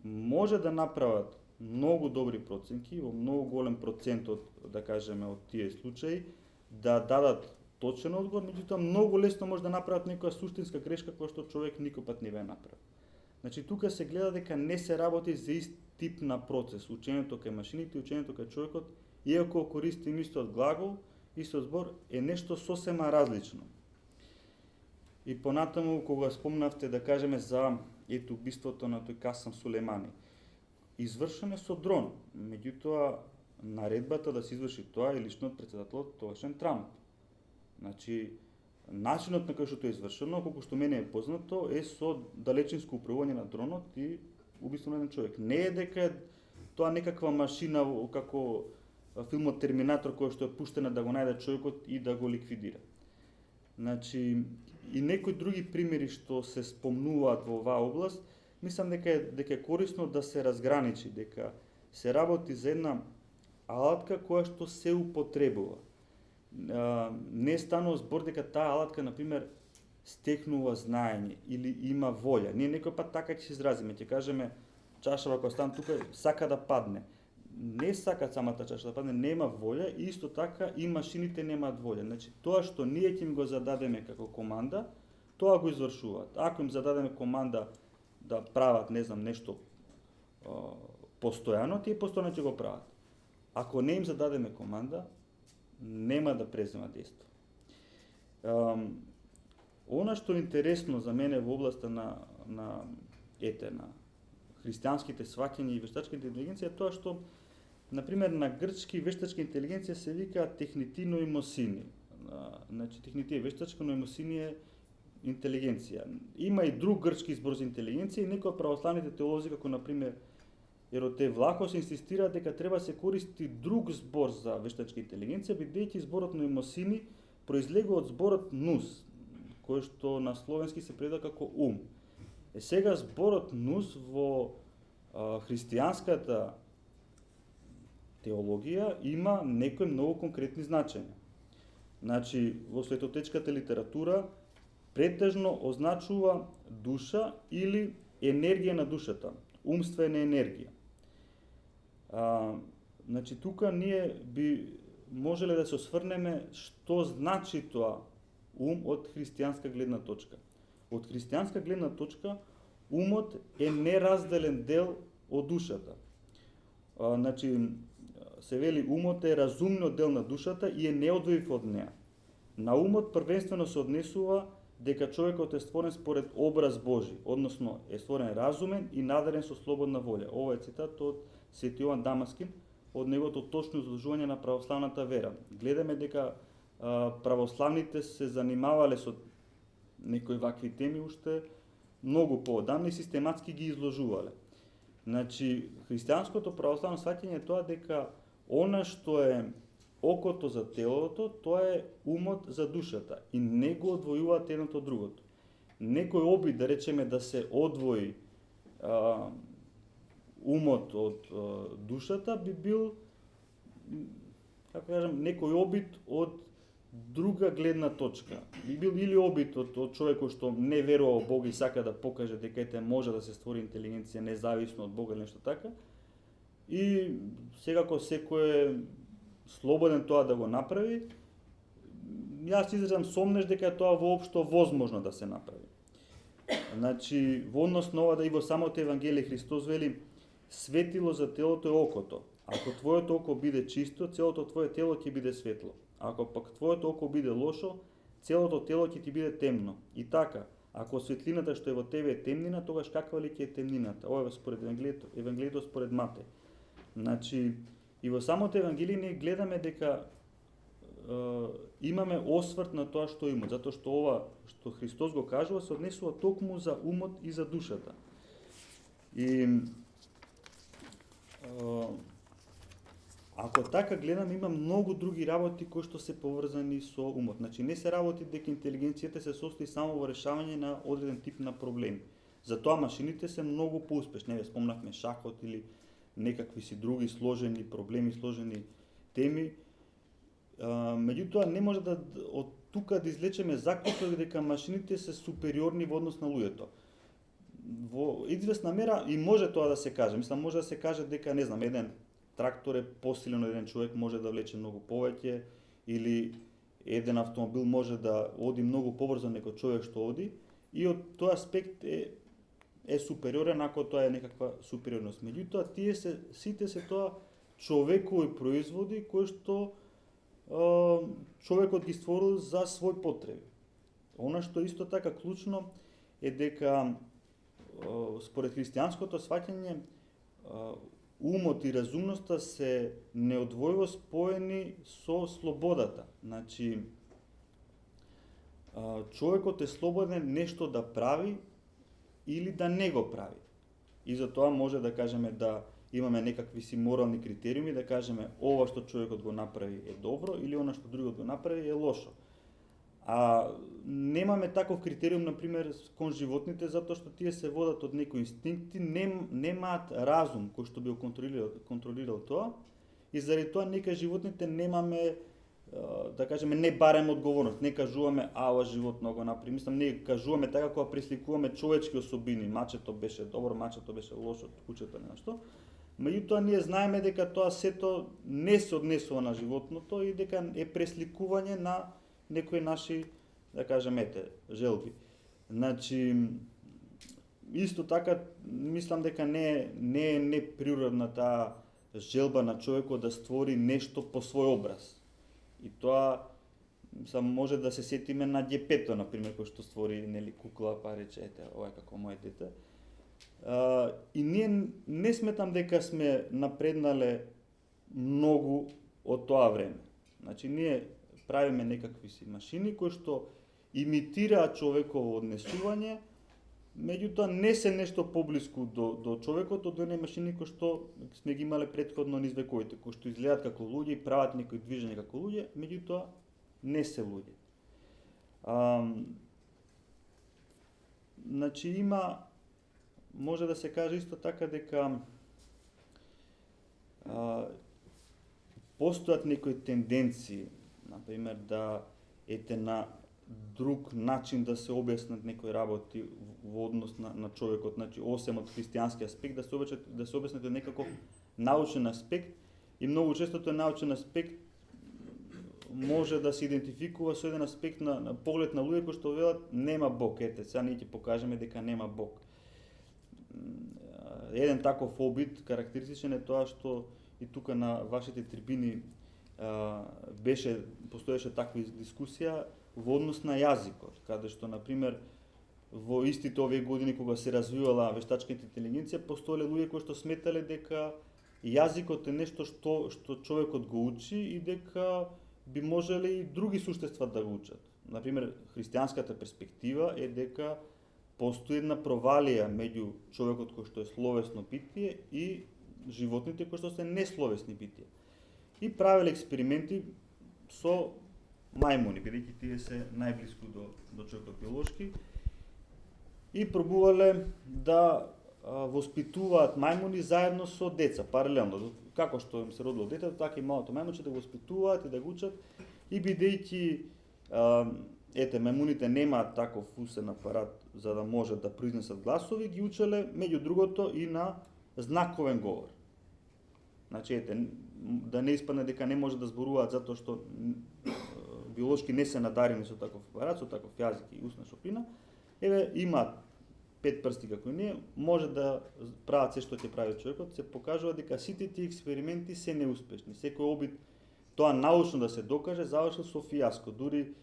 [SPEAKER 3] Може да направат многу добри проценки, во многу голем процент од, да кажеме, од тие случаи, да дадат точен одговор, меѓутоа многу лесно може да направат некоја суштинска грешка која што човек никој пат не ве направи. Значи, тука се гледа дека не се работи за ист тип на процес, учењето кај машините и учењето кај човекот, иако користим истиот глагол, истиот збор, е нешто сосема различно. И понатаму, кога спомнавте, да кажеме, за убиството на тој Касам Сулеймани, извршено со дрон, меѓутоа наредбата да се изврши тоа е личниот претседателот тогашен Трамп. Значи, начинот на кој што тоа е извршено, колку што мене е познато, е со далечинско управување на дронот и убиство на еден човек. Не е дека тоа некаква машина како филмот Терминатор која што е пуштена да го најде човекот и да го ликвидира. Значи, и некои други примери што се спомнуваат во оваа област, мислам дека е корисно да се разграничи, дека се работи за една алатка која што се употребува. Не станува збор дека таа алатка, например, стекнува знаење или има волја. Ние некој пат така ќе се изразиме, ќе кажеме чашава која стан тука сака да падне. Не сака самата чаша да падне, нема волја и исто така и машините немаат волја. Значи, тоа што ние ќе им го зададеме како команда, тоа го извршуваат. Ако им зададеме команда да прават, не знам, нешто постојано, тие постојано ќе го прават. Ако не им зададеме команда, нема да презема дејство. Она што е интересно за мене во областа на христијанските сваќања и вештачката интелигенција е тоа што, например, на грчки вештачка интелигенција се вика технитино и мосини. Значи, технити е вештачка, но и мосини е интелигенција. Има и друг грчки збор за интелигенција и некои од православните теолози, како например Ероте Влахос, инсистира дека треба се користи друг збор за вештачка интелигенција, бидејќи зборот ноемосини произлегува од зборот нус, кој што на словенски се преведе како ум. Сега зборот нус во христијанската теологија има некои многу конкретни значења. Значи, во светотечката литература претежно означува душа или енергија на душата, умствена енергија. Значи, тука ние би можеле да се осврнеме што значи тоа ум од христијанска гледна точка. Од христијанска гледна точка, умот е неразделен дел од душата. Значи, се вели умот е разумниот дел на душата и е неодвоив од неа. На умот првенствено се однесува дека човекот е створен според образ Божи, односно е створен разумен и надарен со слободна волја. Ова е цитат од Свети Јован Дамаскин, од неговото точно изложување на православната вера. Гледаме дека православните се занимавале со некои вакви теми уште многу поодамна и систематски ги изложувале. Значи, христијанското православно сваќање е тоа дека она што е окото за телото, тоа е умот за душата и не го одвојуваат едното од другото. Некој обид, да речеме, да се одвои умот од душата би бил, како кажам, некој обид од друга гледна точка. Би бил или обид од човекот што не верува во Бог и сака да покаже дека ете може да се створи интелигенција независно од Бога или нешто така. И секако секој е слободен тоа да го направи. Јас изразам сомнеш дека тоа воопшто возможно да се направи. Значи, во однос на ова да и во самото Евангелие Христос вели светило за телото е окото. Ако твоето око биде чисто, целото твое тело ќе биде светло. Ако пак твоето око биде лошо, целото тело ќе ти биде темно. И така, ако светлината што е во тебе е темнина, тогаш каква ли ќе е темнината? Ова е според Евангелието според Матеј. Значи, и во самото Евангелие ние гледаме дека имаме осврт на тоа што има, затоа што ова што Христос го кажува се однесува токму за умот и за душата. И ако така гледаме, има многу други работи кои што се поврзани со умот. Значи не се работи дека интелигенцијата се состои само во решавање на одреден тип на проблеми. Затоа машините се многу поуспешни. Еве спомнавме шахот или некакви си други сложени проблеми, сложени теми. Меѓутоа не може да од тука да извлечеме заклучок дека машините се супериорни во однос на луѓето. Во известна мера и може тоа да се каже. Мислам, може да се каже дека, не знам, еден трактор е посилен од еден човек, може да влече многу повеќе, или еден автомобил може да оди многу побрзо некој човек што оди, и од тој аспект е супериорен ако тоа е некаква супериорност. Меѓутоа, сите се тоа човекови производи кои што човекот ги створил за свој потреби. Она што исто така клучно е дека според христијанското сваќање умот и разумноста се неодвојиво споени со слободата. Значи, човекот е слободен нешто да прави или да не го прави. И за тоа може да кажеме да имаме некакви си морални критериуми, да кажеме ова што човекот го направи е добро или она што другиот го направи е лошо. А немаме таков критериум, например, кон животните, затоа што тие се водат од некои инстинкти, немаат разум кој што би го контролирал тоа, и заради тоа нека животните немаме, да кажеме, не барем одговорност, не кажуваме ова животно го направи. Мислам, не кажуваме така кога пресликуваме човечки особини, мачето беше добро, мачето беше лошо, кучето не нешто. Меѓутоа ние знаеме дека тоа сето не се однесува на животното и дека е пресликување на некои наши, да кажеме, желби. Значи, исто така, мислам дека не е неприродна таа желба на човекот да створи нешто по свој образ. И тоа, мислам, може да се сетиме на ѓепето, например, кој што створи, нели, кукла, па рече, ете, ова е како моје дете. И ние не сметам дека сме напреднале многу од тоа време. Значи, ние правиме некакви си машини кои што имитираат човеково однесување, меѓутоа не се нешто поблиску до човекот од оние машини кои што сме ги имале претходно низ вековите, кои што изгледаат како луѓе и прават некои движења како луѓе, меѓутоа не се луѓе. Значи може да се каже исто така дека постојат некои тенденции, например, да ете на друг начин да се објаснат некои работи во однос на човекот, значи осем од христијански аспект, да се објаснат од некаков научен аспект, и многу често тој научен аспект може да се идентификува со еден аспект на поглед на луѓе кои што велат нема Бог. Ете, сега ние ќе покажеме дека нема Бог. Еден таков обид карактеристичен е тоа што и тука на вашите трибини постоеше таква дискусија во однос на јазикот, каде што, например, во истите овие години кога се развивала вештачката интелигенција, постоеле луѓе кои што сметале дека јазикот е нешто што човекот го учи и дека би можеле и други суштества да го учат. Например, христијанската перспектива е дека постои една провалија меѓу човекот кој што е словесно битие и животните кои што се несловесни битија. И правеле експерименти со мајмуни, бидејќи тие се најблиску до човекот биолошки, и пробувале да воспитуваат мајмуни заедно со деца, паралелно. Како што им се родило детето, така и малото мајмунче да го воспитуваат и да го учат. И бидејќи мајмуните немаат таков усен апарат за да можат да произнесат гласови, ги учеле меѓу другото и на знаковен говор. Значи, да не испадне дека не може да зборуваат затоа што биолошки не се надарени со таков апарат, со таков јазик и устна шопина, имаат 5 прсти како ние, може да прават се што ќе прави човекот, се покажува дека сите тие експерименти се неуспешни. Секој обид тоа научно да се докаже завршил со фијаско. Дури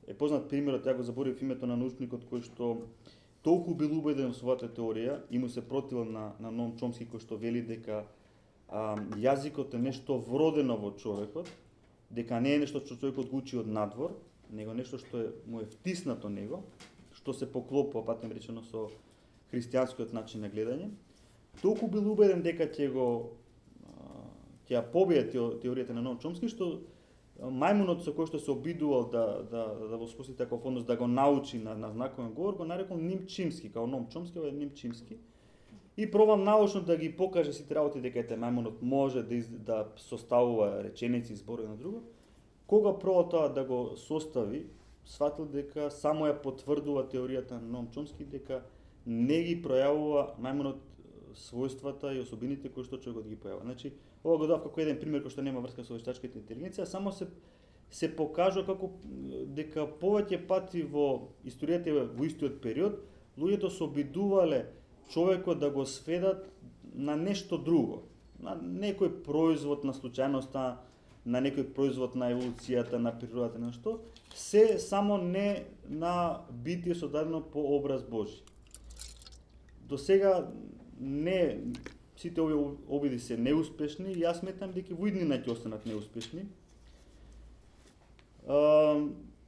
[SPEAKER 3] е познат примерот, ја го заборив името на научникот кој што толку бил убеден во својата теорија и му се противил на Ноам Чомски, кој што вели дека јазикот е нешто вродено во човекот, дека не е нешто што човекот го учи од надвор, него нешто што му е втиснато него, што се поклопува, патем речено, со христијанскиот начин на гледање. Толку бил убеден дека ќе ја побие теоријата на Ноам Чомски, што мајмунот со кој што се обидувал да воспостави таков однос, да го научи на знаковен говор, го нарекол Нимчимски, као Ноам Чомски, ова е Нимчимски. И пробал научно да ги покаже сите работи дека мајмунот може да составува реченици и зборови на друго. Кога пробал тоа да го состави, сватил дека само ја потврдува теоријата на Ноам Чомски, дека не ги пројавува мајмунот својствата и особините кои што човекот ги појавува. Значи, ова го дав како еден пример кој што нема врска со вештачката интелигенција, само се покажува како дека повеќе пати во историјата во истиот период луѓето се обидувале човекот да го сведат на нешто друго, на некој производ на случајноста, на некој производ на еволуцијата, на природата, нешто, се само не на битие создадено по образ Божи. До сега не сите овие обиди се неуспешни и јас сметам дека во иднина ќе останат неуспешни.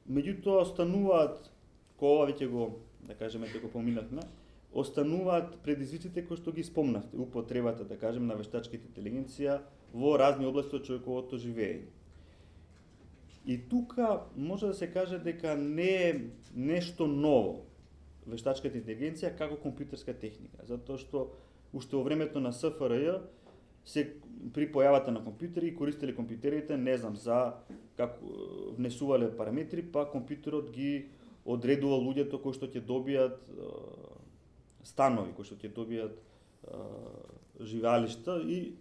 [SPEAKER 3] Меѓутоа остануваат, кога веќе го, да кажеме, дека го поминавме, остануваат предизвиците кои што ги спомнавте, употребата, да кажем, на вештачката интелигенција во разни области од човековото живење. И тука може да се каже дека не е нешто ново вештачката интелигенција како компјутерска техника, затоа што уште во времето на СФРЈ се при појавата на компјутери користеле компјутерите, не знам, за како внесувале параметри, па компјутерот ги одредува луѓето кои што ќе добијат станови, кои што ќе добијат живеалишта и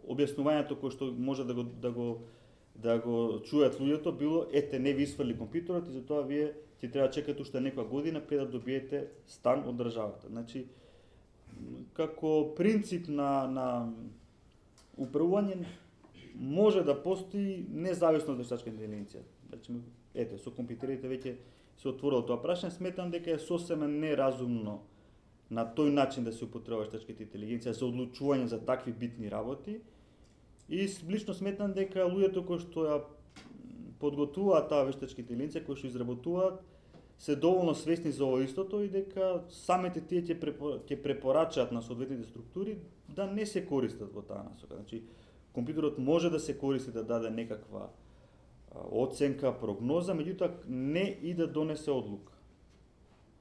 [SPEAKER 3] објаснувањето кој што може да го чујат луѓето било не ви сврли компјутерот и затоа вие ќе треба чекате уште некоја година пред да добиете стан од државата. Значи, како принцип на управување може да постои независно од вештачка интелигенција. Значи, со компјутерите веќе се отворило тоа прашање, сметам дека е сосема неразумно на тој начин да се употреба вештачката интелигенција за одлучување за такви битни работи. И лично сметам дека луѓето кои што ја подготвуваат таа вештачка интелигенција, кои што изработуваат, се доволно свесни за ово истото и дека самите тие ќе препорачаат на соодветните структури да не се користат во таа насока. Значи, компјутерот може да се користи да даде некаква оценка, прогноза, меѓутоа не и да донесе одлука.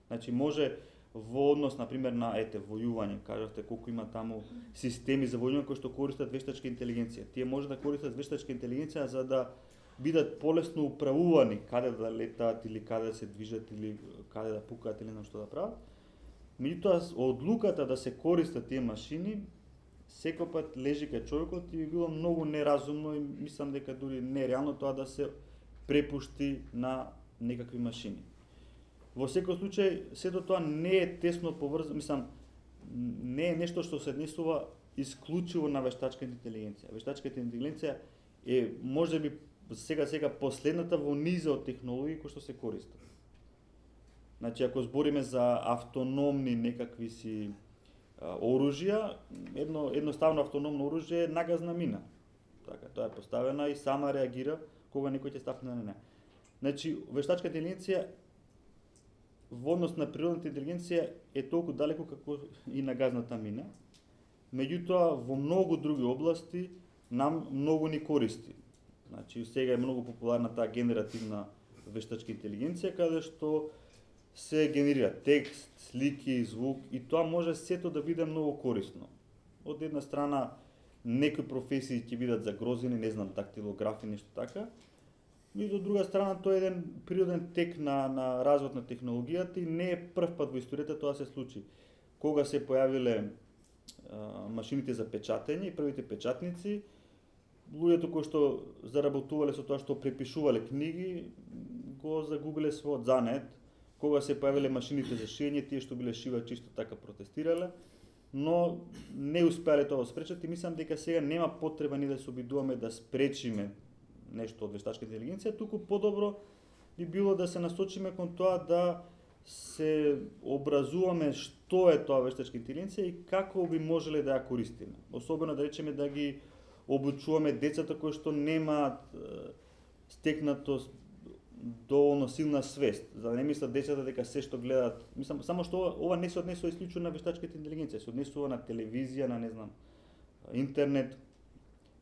[SPEAKER 3] Значи, може во однос, например, на војување, кажавте колку има таму системи за војување кои што користат вештачка интелигенција. Тие може да користат вештачка интелигенција за да бидат полесно управувани каде да летаат или каде да се движат или каде да пукаат или нешто да прават. Меѓутоа, одлуката да се користат тие машини секој пат лежи кај човекот и би било многу неразумно и мислам дека дури нереално тоа да се препушти на некакви машини. Во секој случај, сето тоа не е тесно поврзано, мислам, не е нешто што се однесува исклучиво на вештачката интелигенција. Вештачката интелигенција е можеби сега последната во низа од технологии кои што се користат. Значи, ако збориме за автономни некакви си оружја, едноставно автономно оружје е нагазна мина. Така, тоа е поставена и сама реагира кога некој ќе стапне на неа. Значи, вештачката интелигенција во однос на природната интелигенција е толку далеко како и нагазната мина. Меѓутоа, во многу други области нам многу ни користи. Значи, сега е многу популарна таа генеративна вештачка интелигенција, каде што се генерира текст, слики, звук и тоа може сето да биде многу корисно. Од една страна, некои професии ќе бидат загрозени, не знам, дактилографи, нешто така, и од друга страна тоа е еден природен тек на развојот на технологијата и не е прв пат во историјата тоа се случи. Кога се појавиле машините за печатење и првите печатници, луѓето кои што заработувале со тоа што препишувале книги, го загубиле својот занет. Кога се појавиле машините за шиење, тие што биле шивачи исто така протестирале, но не успеале тоа да спречат и мислам дека сега нема потреба ни да се обидуваме да спречиме нешто од вештачка интелигенција, туку подобро би било да се насочиме кон тоа да се образуваме што е тоа вештачка интелигенција и како би можеле да ја користиме. Особено да речеме да ги обучуваме децата кои што немаат стекнато доволно силна свест, за да не мислат децата дека се што гледаат, мислам само што ова не се однесува исклучиво на вештачката интелигенција, се однесува на телевизија, на не знам, интернет.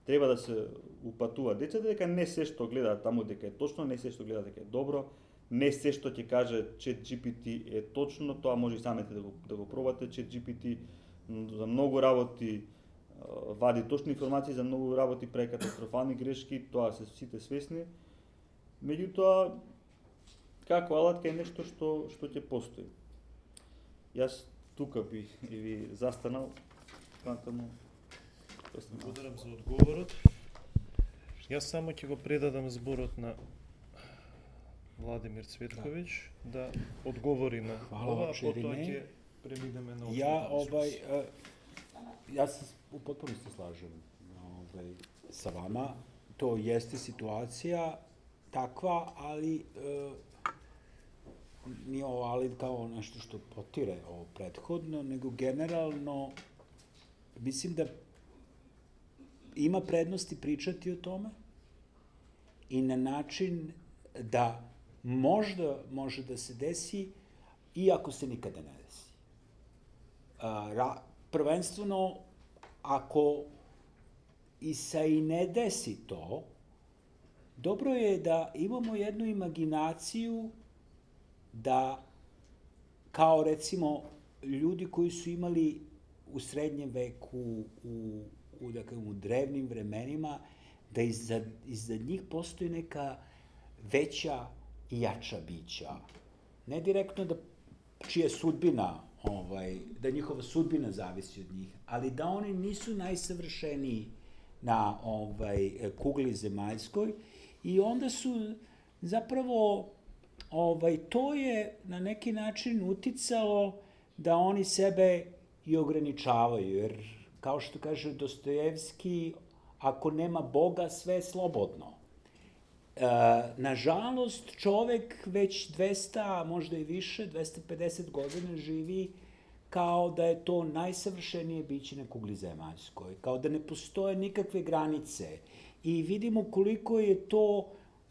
[SPEAKER 3] Треба да се упатува децата дека не се што гледаат таму дека е точно, не се што гледаат дека е добро, не се што ќе каже ChatGPT е точно, тоа може и самите да го пробате. ChatGPT за многу работи вади точни информации, за многу работи прави катастрофални грешки, тоа се сите свесни. Меѓутоа, како алатка е нешто што ќе постои. Јас тука би ви застанал, натаму.
[SPEAKER 1] Благодарам за одговорот. Јас само ќе го предадам зборот на Владимир Цветковиќ да одговори на ова, а потоа ќе преминеме на
[SPEAKER 2] Ja se u potpunosti slažem sa vama. To jeste situacija takva, ali nije ovo ali kao nešto što potire ovo prethodno, nego generalno mislim da ima prednosti pričati o tome i na način da možda može da se desi iako se nikada ne desi. Prvenstveno, ako se i ne desi to, dobro je da imamo jednu imaginaciju da, kao recimo ljudi koji su imali u srednjem veku, u drevnim vremenima, da iza njih postoji neka veća i jača bića. Ne direktno da čija sudbina, da njihova sudbina zavisi od njih, ali da oni nisu najsavršeniji na kugli zemaljskoj i onda su zapravo to je na neki način uticalo da oni sebe i ograničavaju, jer kao što kaže Dostojevski, ako nema Boga, sve je slobodno. Nažalost, čovek već 200, možda i više, 250 godina živi kao da je to najsavršenije biće na kugli zemaljskoj, kao da ne postoje nikakve granice. I vidimo koliko je to,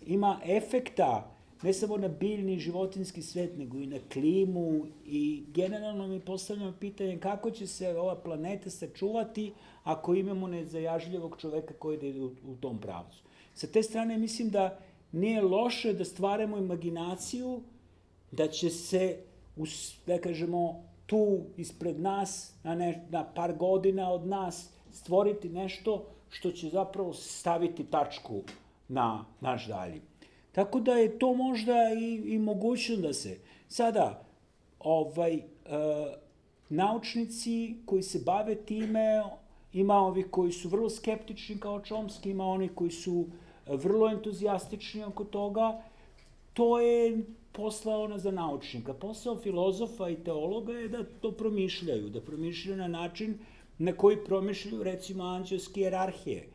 [SPEAKER 2] ima efekta, ne samo na biljni i životinjski svet, nego i na klimu i generalno mi postavljamo pitanje kako će se ova planeta sačuvati ako imamo nezajažljivog čoveka koji ide u tom pravcu. Sa te strane mislim da nije loše da stvaramo imaginaciju da će se, da kažemo, tu ispred nas, na par godina od nas, stvoriti nešto što će zapravo staviti tačku na naš dalji. Tako da je to možda i mogućno da se. Sada, naučnici koji se bave time, ima ovih koji su vrlo skeptični kao Chomsky, ima oni koji su vrlo entuzijastični oko toga. To je posao za naučnika. Posao filozofa i teologa je da to promišljaju na način na koji promišljaju recimo anđelske hijerarhije.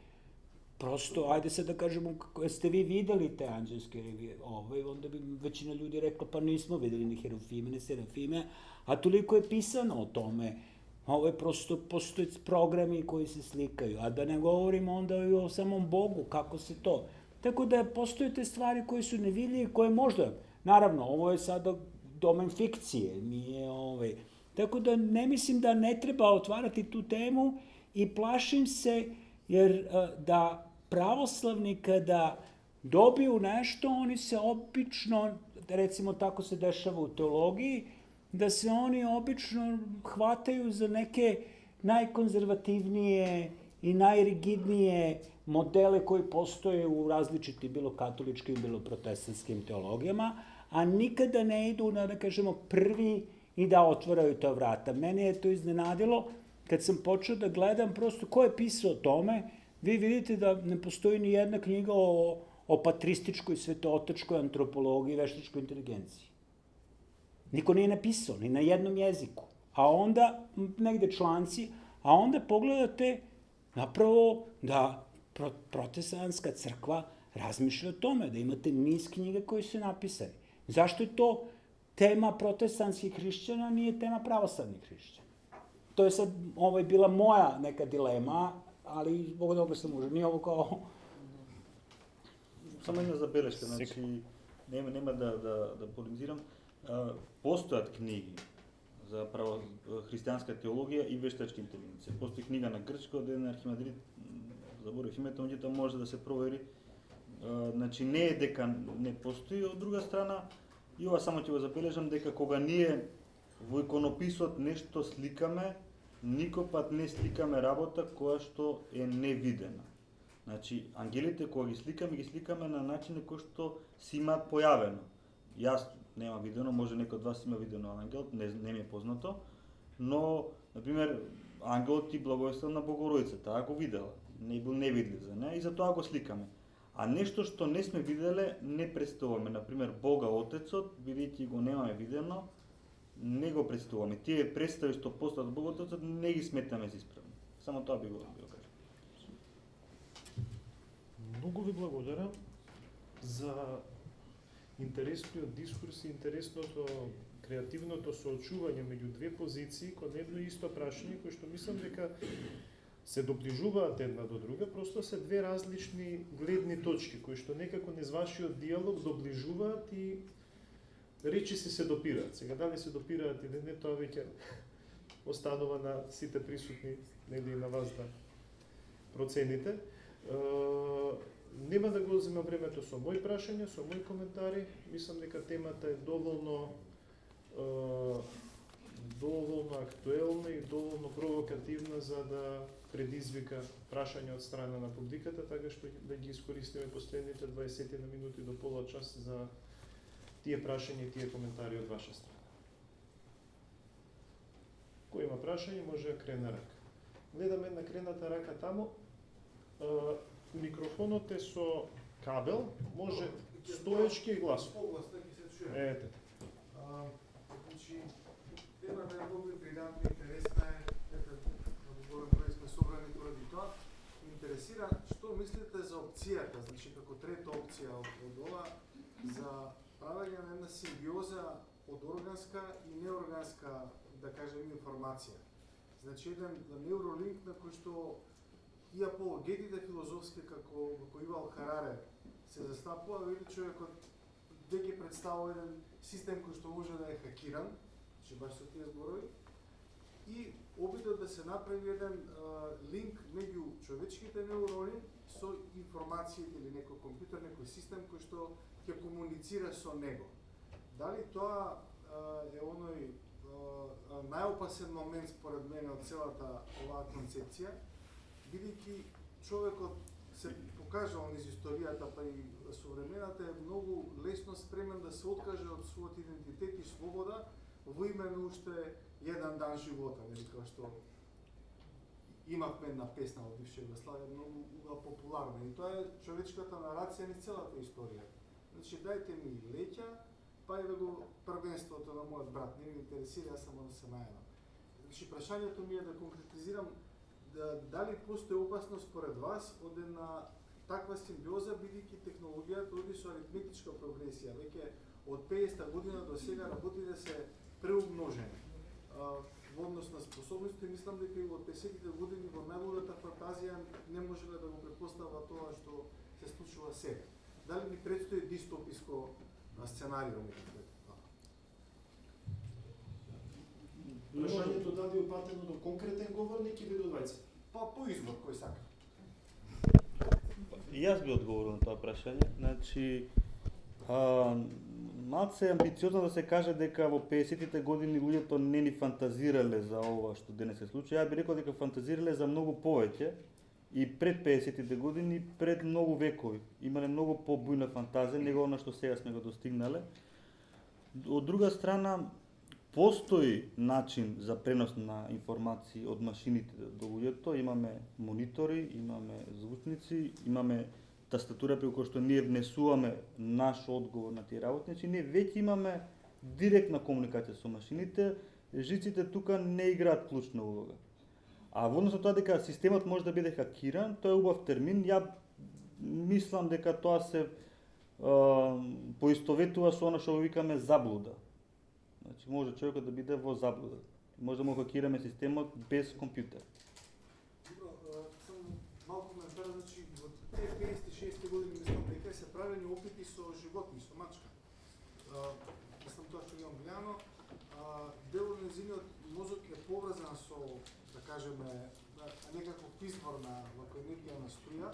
[SPEAKER 2] Prosto, ajde sad da kažemo, ste vi videli te anđelske onda bi većina ljudi rekla, pa nismo videli ni Herofime, ni Serafime, a toliko je pisano o tome. Ovo je prosto, postoje programi koji se slikaju, a da ne govorimo onda i o samom Bogu, kako se to. Tako da postoje te stvari koje su nevidljive, koje možda, naravno, ovo je sada domen fikcije, nije Tako da ne mislim da ne treba otvarati tu temu i plašim se, jer da pravoslavni kada dobiju nešto, oni se obično, recimo tako se dešava u teologiji, da se oni obično hvataju za neke najkonzervativnije i najrigidnije modele koji postoje u različitim, bilo katoličkim, bilo protestantskim teologijama, a nikada ne idu na, da kažemo, prvi i da otvaraju ta vrata. Mene je to iznenadilo kad sam počeo da gledam prosto ko je pisao o tome. Vi vidite da ne postoji ni jedna knjiga o patrističkoj, svetootačkoj antropologiji i veštačkoj inteligenciji. Niko nije napisao, ni na jednom jeziku. A onda, negde članci, a onda pogledate napravo da protestantska crkva razmišlja o tome, da imate niz knjiga koji su napisani. Zašto je to tema protestantskih hrišćana, nije tema pravoslavnih hrišćana? To je sad bila moja neka dilema, ali zbog toga sam možda, nije ovo kao...
[SPEAKER 3] Samo jedna zabeleška, znači, nema da polemiziram. Postojат knjiги za християнска теологија и вештачка интелигенција. Постои книга на грчко од еден архимандрит, заборав името, меѓутоа може да се провери. Значи не е дека не постои, од друга страна, и ова само ќе го забележам, дека кога ние во иконописот нешто сликаме, никој пат не сликаме работа која што е невидена. Значи, ангелите кога ги сликаме на начин кој што си имаат појавено. Јас нема видено, може некој од вас има видено ангел, не ми е познато, но, например, ангелот ти благовестил на Богородица, таа го видела, не бил невидлив за неа и затоа го сликаме. А нешто што не сме виделе, не представуваме. Например, Бога Отецот, бидејќи го немаме видено, не го представуваме. Тие представи што постојат Бога Отецот, не ги сметаме за исправни. Само тоа би го кажа.
[SPEAKER 1] Многу ви благодарам за интересниот дискурс и интересното, креативното соочување меѓу две позиции кон едно исто прашање, кој што мислам дека се доближуваат една до друга, просто се две различни гледни точки, кои што некако низ вашиот диалог доближуваат и речиси се допираат. Сега дали се допираат или не, тоа веќе останува на сите присутни, нели и на вас да процените. Нема да го земам времето со мои прашања, со мои коментари. Мислам дека темата е доволно актуелна и доволно провокативна за да предизвика прашања од страна на публиката, така што да ги искористиме последните 20 на минути до пола час за тие прашања и тие коментари од ваша страна. Кој има прашање, може да крене рака. Гледаме на крената рака таму. Микрофонот е со кабел, може стоечки и гласно.
[SPEAKER 4] Погласно ќе се чуе.
[SPEAKER 1] Ете.
[SPEAKER 4] Значи, темата е многу брилјантна, интересна е, да говорим кои сме собрани поради тоа. Интересира што мислите за опцијата, значи како трета опција од ова, за правење на една симбиоза од органска и неорганска, да кажем, информација. Значи еден невролинк на кој што и апологетите филозофски како Ивал Хараре се застапува, вели човекот веќе представува еден систем кој што може да е хакиран, че баш со тие зборови, и обидот да се направи еден линк меѓу човечките неврони со информациите или некој компјутер, некој систем кој што ќе комуницира со него. Дали тоа е оној најопасен момент според мене од целата оваа концепција, бидејќи човекот се покажал низ историјата, па и современата е многу лесно спремен да се откаже од својот идентитет и слобода во име на уште еден дан живота, нели како што имавме една песна од бивша Југославија, многу популарна, и тоа е човечката нарација низ целата историја. Значи, дајте ми леќа, па и да го првенството на мојот брат, не ми интересира, јас само да се најдам. Значи, прашањето ми е да конкретизирам дали постои опасност според вас од една таква симбиоза, бидејќи технологијата оди со аритметичка прогресија, веќе од 50-та година до сега работите се преумножени. Во однос на способности, мислам дека и во 50-тите години во најлудата фантазија не можеле да го предпоставува тоа што се случува сега. Дали ни предстои дистописко сценарио?
[SPEAKER 1] Прашањето дали упатено до конкретен говорник или до двајца?
[SPEAKER 4] Па по избор кој сака.
[SPEAKER 3] И јас би одговорил на тоа прашање. Значи, малце амбициозно да се каже дека во 50-тите години луѓето не ни фантазирале за ова што денес се случи. Ја би рекол дека фантазирале за многу повеќе и пред 50-тите години, пред многу векови. Имале многу побујна фантазија него она што сега сме го достигнале. Од друга страна, постои начин за пренос на информации од машините до луѓето. Имаме монитори, имаме звучници, имаме тастатура преку која што ние внесуваме наш одговор на тие работи. Значи, ние веќе имаме директна комуникација со машините. Жиците тука не играат клучна улога. А во однос на тоа дека системот може да биде хакиран, тоа е убав термин. Ја мислам дека тоа се поистоветува со она што го викаме заблуда. Значи, може човекот да биде во заблуда. Може да му хакираме системот без компјутер.
[SPEAKER 4] Сам малку коментар, значи, во тие 56 години мислам дека се правени опити со животни, со мачка. Мислам тоа што имам гледано, дел од нејзиниот мозок е поврзан со, да кажеме, некаков извор на енергија на струја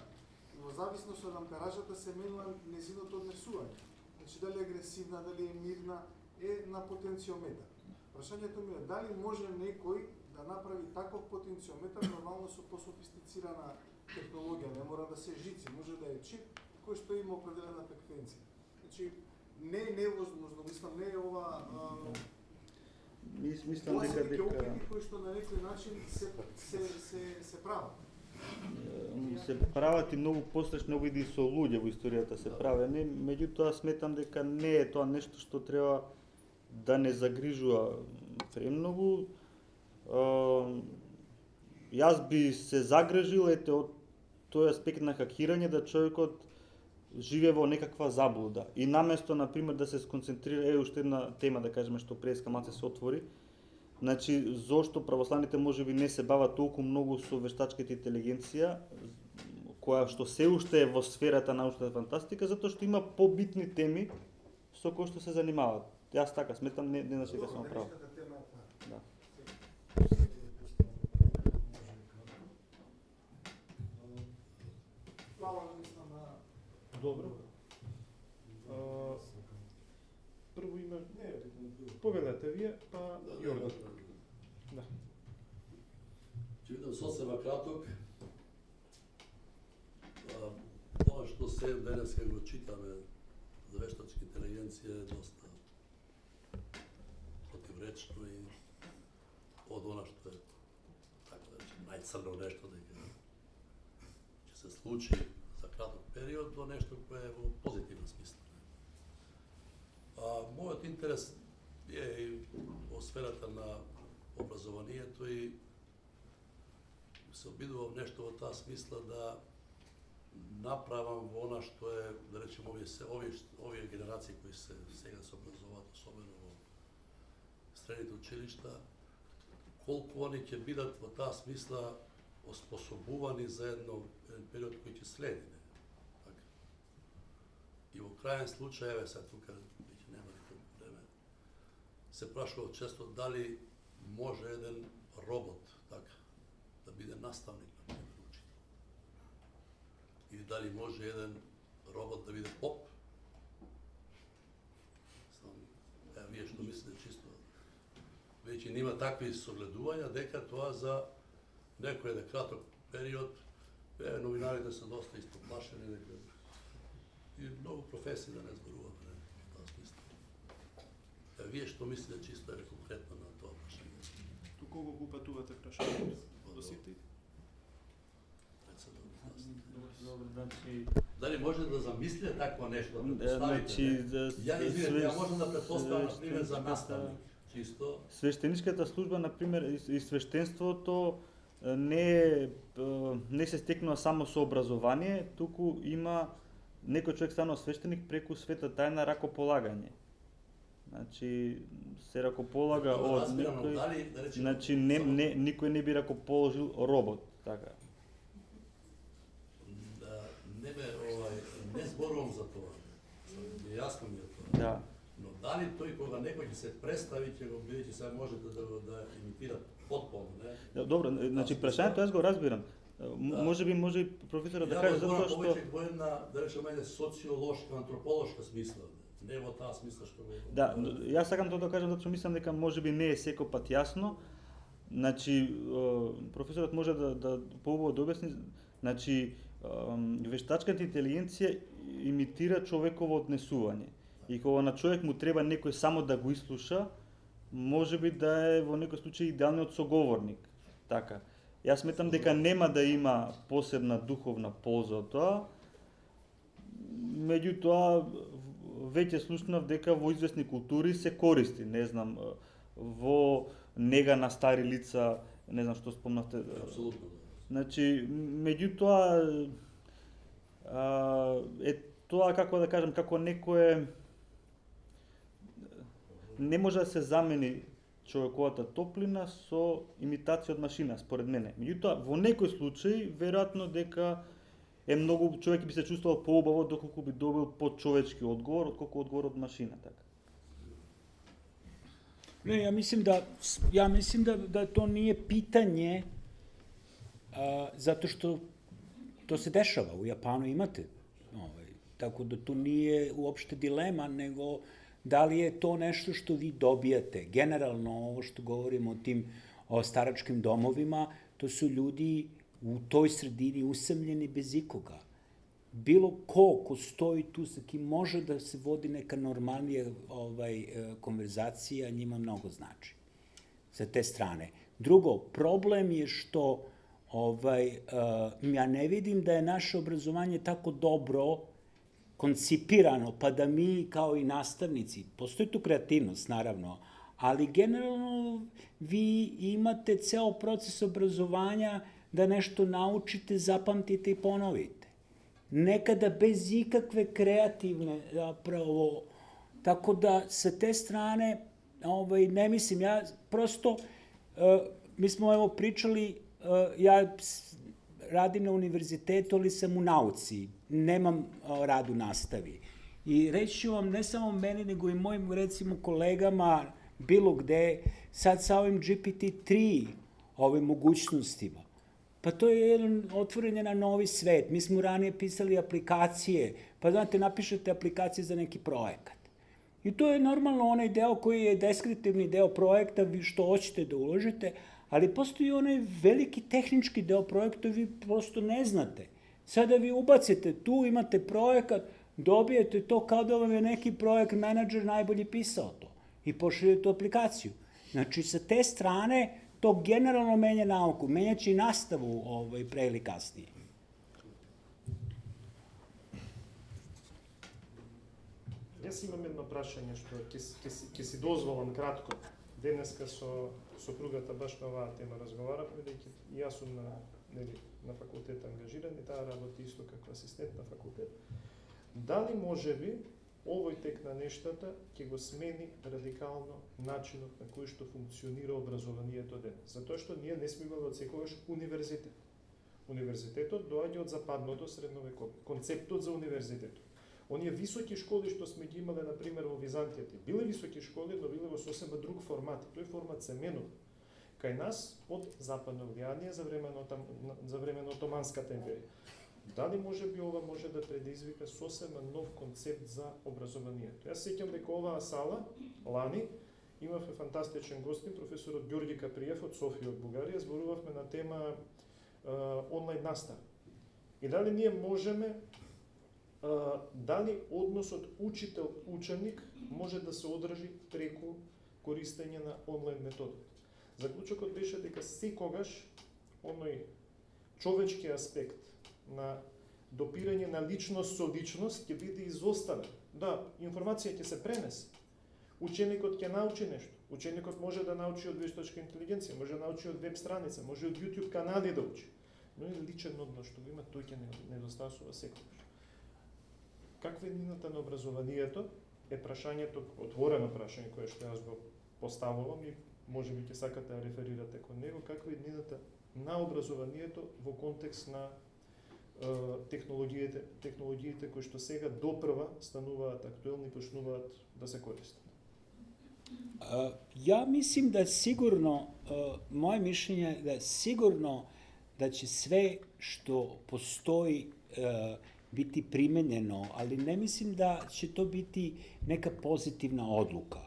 [SPEAKER 4] и во зависност од амперажата се менува нејзиното однесување. Значи, дали е агресивна, дали е мирна, е на потенциометар. Прашањето ми е дали може некој да направи таков потенциометар нормално со пософистицирана технологија, не мора да се жици, може да е чип кој што има определена фреквенција. Значи, не е невозможно, мислам, не е ова
[SPEAKER 3] Мислам
[SPEAKER 4] ова се
[SPEAKER 3] дека
[SPEAKER 4] опити кои што на некој начин се прават.
[SPEAKER 3] се прават и многу посречни обиди со луѓе во историјата се правени, меѓутоа сметам дека не е тоа нешто што треба да не загрижува премногу. Јас би се загрижил од тој аспект на хакирање да човекот живее во некаква заблуда и наместо на пример да се сконцентрира уште една тема да кажеме што преска малце се отвори. Значи, зошто православните можеби не се бават толку многу со вештачката интелигенција, која што се уште е во сферата на научната фантастика, затоа што има побитни теми со кои што се занимаваат. Јас така сметам, не значи дека сум прав. Да.
[SPEAKER 1] Добро. Прво име, повелете вие, па Јордан. Да.
[SPEAKER 5] Ќе бидам сосема краток. Ова што се денеска го читаме за вештачка интелигенција е доста противречно и од она што е, така да речем, најцрно нешто дека ќе се случи за краток период до нешто кое е во позитивен смисла. Мојот интерес е и во сферата на образованието и се обидувам нешто во таа смисла да направам во она што е, да речем, овие генерации кои се сега се образуваат, особено во средните училишта, колку они ќе бидат во таа смисла оспособувани за еден период кој ќе следи. Така. И во крајен случај, еве сега тука веќе нема никакво време, се прашува често дали може еден робот така да биде наставник на пример учител. Или дали може еден робот да биде поп. Вие што мислите чисто? Веќе нема такви согледувања дека тоа за некој краток период, новинарите се доста истоплашени и многу професии да не зборуваме во тоа смисла. Вие што мислите чисто конкретно на тоа прашање?
[SPEAKER 1] Ту кого го упатувате прашањето? До сите?
[SPEAKER 3] Добро, значи
[SPEAKER 5] Дали може да замислите такво нешто, да
[SPEAKER 3] значи
[SPEAKER 5] ја можам да претпоставам на пример за наставник, чисто.
[SPEAKER 3] Свештеничката служба, на пример, и свештенството не се стекнува само со образование, туку има некој човек станал свештеник преку света тајна ракополагање. Значи се ракополага од
[SPEAKER 5] Разбирам,
[SPEAKER 3] некој,
[SPEAKER 5] дали, да речем,
[SPEAKER 3] значи никој не би ракоположил робот, така.
[SPEAKER 5] да, не зборувам за тоа. Јасно ми е тоа.
[SPEAKER 3] Да.
[SPEAKER 5] Но дали тој кога некој ќе се представи, ќе го бидејќи сега можете да имитира потполно, не?
[SPEAKER 3] Да, добро, значи прашањето јас го разбирам. Може и професорот да каже затоа што
[SPEAKER 5] повеќе во една, да речеме, социолошка, антрополошка смисла, не во таа смисла што го...
[SPEAKER 3] Да, јас сакам тоа да кажам затоа што мислам дека можеби не е секој пат јасно. Значи професорот може да поубаво да објасни, значи вештачката интелигенција имитира човеково однесување. И кога на човек му треба некој само да го ислуша, можеби да е во некој случај идеалниот соговорник. Така. Јас сметам дека нема да има посебна духовна полза од тоа. Меѓутоа веќе слушнав дека во известни култури се користи, не знам, во нега на стари лица, не знам што спомнавте.
[SPEAKER 5] Апсолутно, да.
[SPEAKER 3] Значи, меѓутоа е тоа, како да кажам, како некое не може да се замени човековата топлина со имитација од машина, според мене. Меѓутоа, во некој случај, веројатно дека е многу човек би се чувствувал поубаво доколку би добил подчовечки одговор, отколку одговор од машина, така.
[SPEAKER 2] Ne, ja mislim da to nije pitanje zato što to se dešava. U Japanu imate. Tako da tu nije uopšte dilema, nego da li je to nešto što vi dobijate. Generalno, ovo što govorimo o tim staračkim domovima, to su ljudi u toj sredini usamljeni bez ikoga. Bilo ko stoji tu sa kim može da se vodi neka normalnija konverzacija, njima mnogo znači. Sa te strane. Drugo, problem je što ja ne vidim da je naše obrazovanje tako dobro koncipirano, pa da mi kao i nastavnici, postoji tu kreativnost naravno, ali generalno vi imate ceo proces obrazovanja da nešto naučite, zapamtite i ponovite. Nekada bez ikakve kreativne zapravo, tako da sa te strane ne mislim, ja prosto, mi smo evo pričali, ja radim na univerzitetu, ali sam u nauci, nemam rad u nastavi. I reći ću vam, ne samo meni, nego i mojim, recimo, kolegama, bilo gde, sad sa ovim GPT-3, ovim mogućnostima, pa to je jedan otvoren je na novi svet. Mi smo ranije pisali aplikacije, pa znate, napišete aplikacije za neki projekat. I to je normalno onaj deo koji je deskriptivni deo projekta, vi što hoćete da uložite, ali postoji onaj veliki tehnički deo projekta, vi prosto ne znate. Sada vi ubacite tu, imate projekat, dobijete to kao da vam je neki projekt menadžer najbolji pisao to i pošaljete aplikaciju. Znači, sa te strane, to generalno menja nauku, menjaće i nastavu pre ili kasnije.
[SPEAKER 1] Јас имам едно прашање што ќе си дозволам кратко. Денеска со сопругата баш на оваа тема разговаравме, бидејќи и јас сум на факултет ангажиран и таа работи исто како асистент на факултет. Дали можеби овој тек на нештата ќе го смени радикално начинот на кој што функционира образованието денес. Затоа што ние не сме имали од секогаш универзитет. Универзитетот доаѓа од западното средновековие. Концептот за универзитетот. Оние високи школи што сме ги имале, например, во Византијата, биле високи школи, но биле во сосема друг формат. Тој формат се менува. Кај нас под западно влијание за време на Отоманската империја. Дали може би ова може да предизвика сосема нов концепт за образованието? Јас сеќам дека оваа сала, лани, имавме фантастичен гостин, професорот Ѓорѓи Каприев од Софија, од Бугарија, зборувавме на тема онлайн настава. И дали ние можеме, дали односот учител-ученик може да се одржи преку користење на онлайн методите. Заклучокот беше дека секогаш оној човечки аспект на допирање на личност со личност ќе биде изоставен. Да, информација ќе се пренесе. ученикот ќе научи нешто. Ученикот може да научи од вештачка интелигенција, може да научи од веб страница, може од YouTube канали да учи. Но и личен однос што го има, тој ќе недостасува секогаш. Каква е иднината на образованието е прашањето, отворено прашање кое што јас го поставувам и можеби ќе сакате да реферирате кон него, каква е иднината на образованието во контекст на технологиите кои што сега допрва стануваат актуелни и почнуваат да се користат.
[SPEAKER 2] Ja mislim da sigurno, moje mišljenje je da sigurno da će sve što postoji biti primenjeno, ali ne mislim da će to biti neka pozitivna odluka.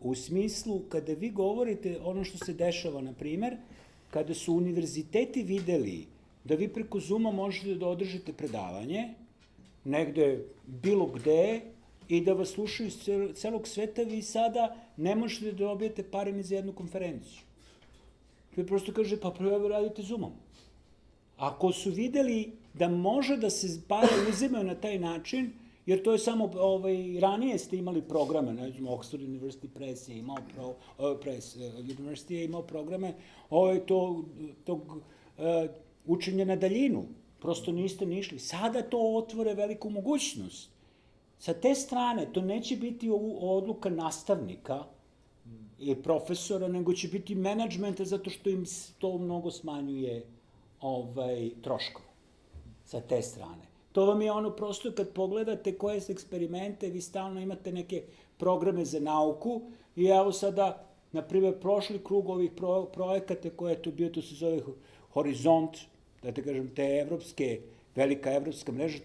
[SPEAKER 2] U smislu, kada vi govorite ono što se dešava, na primer, kada su univerziteti videli da vi preko Zooma možete da održite predavanje, negde, bilo gde, i da vas slušaju iz celog sveta, vi sada ne možete da dobijete pare ni za jednu konferenciju. Vi prosto kažete, pa prvo radite Zoomom. Ako su videli da može da se pare uzimaju na taj način, jer to je samo, ranije ste imali programe, ne znam, Oxford University Press je imao University je imao programe tog učenja na daljinu. Prosto niste ni išli. Sada to otvore veliku mogućnost. Sa te strane, to neće biti odluka nastavnika i profesora, nego će biti menadžmenta zato što im to mnogo smanjuje troškove. Sa te strane. To vam je ono prosto kad pogledate koje su eksperimente, vi stalno imate neke programe za nauku i evo sada, na primjer, prošli krug ovih projekata koje je tu bio, to se zove Horizont, da te kažem, te velika evropska mreža,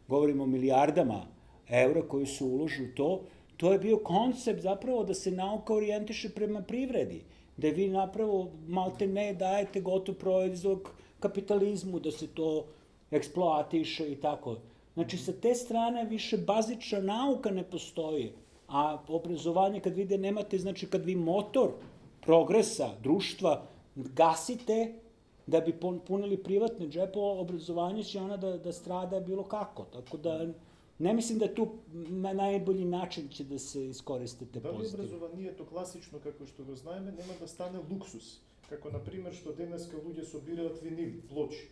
[SPEAKER 2] govorimo o milijardama evra koji su uložili u to je bio koncept zapravo da se nauka orijentiše prema privredi, da vi napravo malte ne dajete gotov proizvod kapitalizmu, da se to eksploatiše i tako. Znači, sa te strane više bazična nauka ne postoji, a obrazovanje kad vide nemate, znači kad vi motor progresa društva gasite da bi punili privatne džepove, obrazovanje će ona da strada bilo kako. Tako da ne mislim da tu na najbolji način će da se iskoristite pozitivno.
[SPEAKER 1] Дали образованието класично, како што го знаеме, нема да стане луксус? Како, например, што денеска луѓе собираат винили, плочи,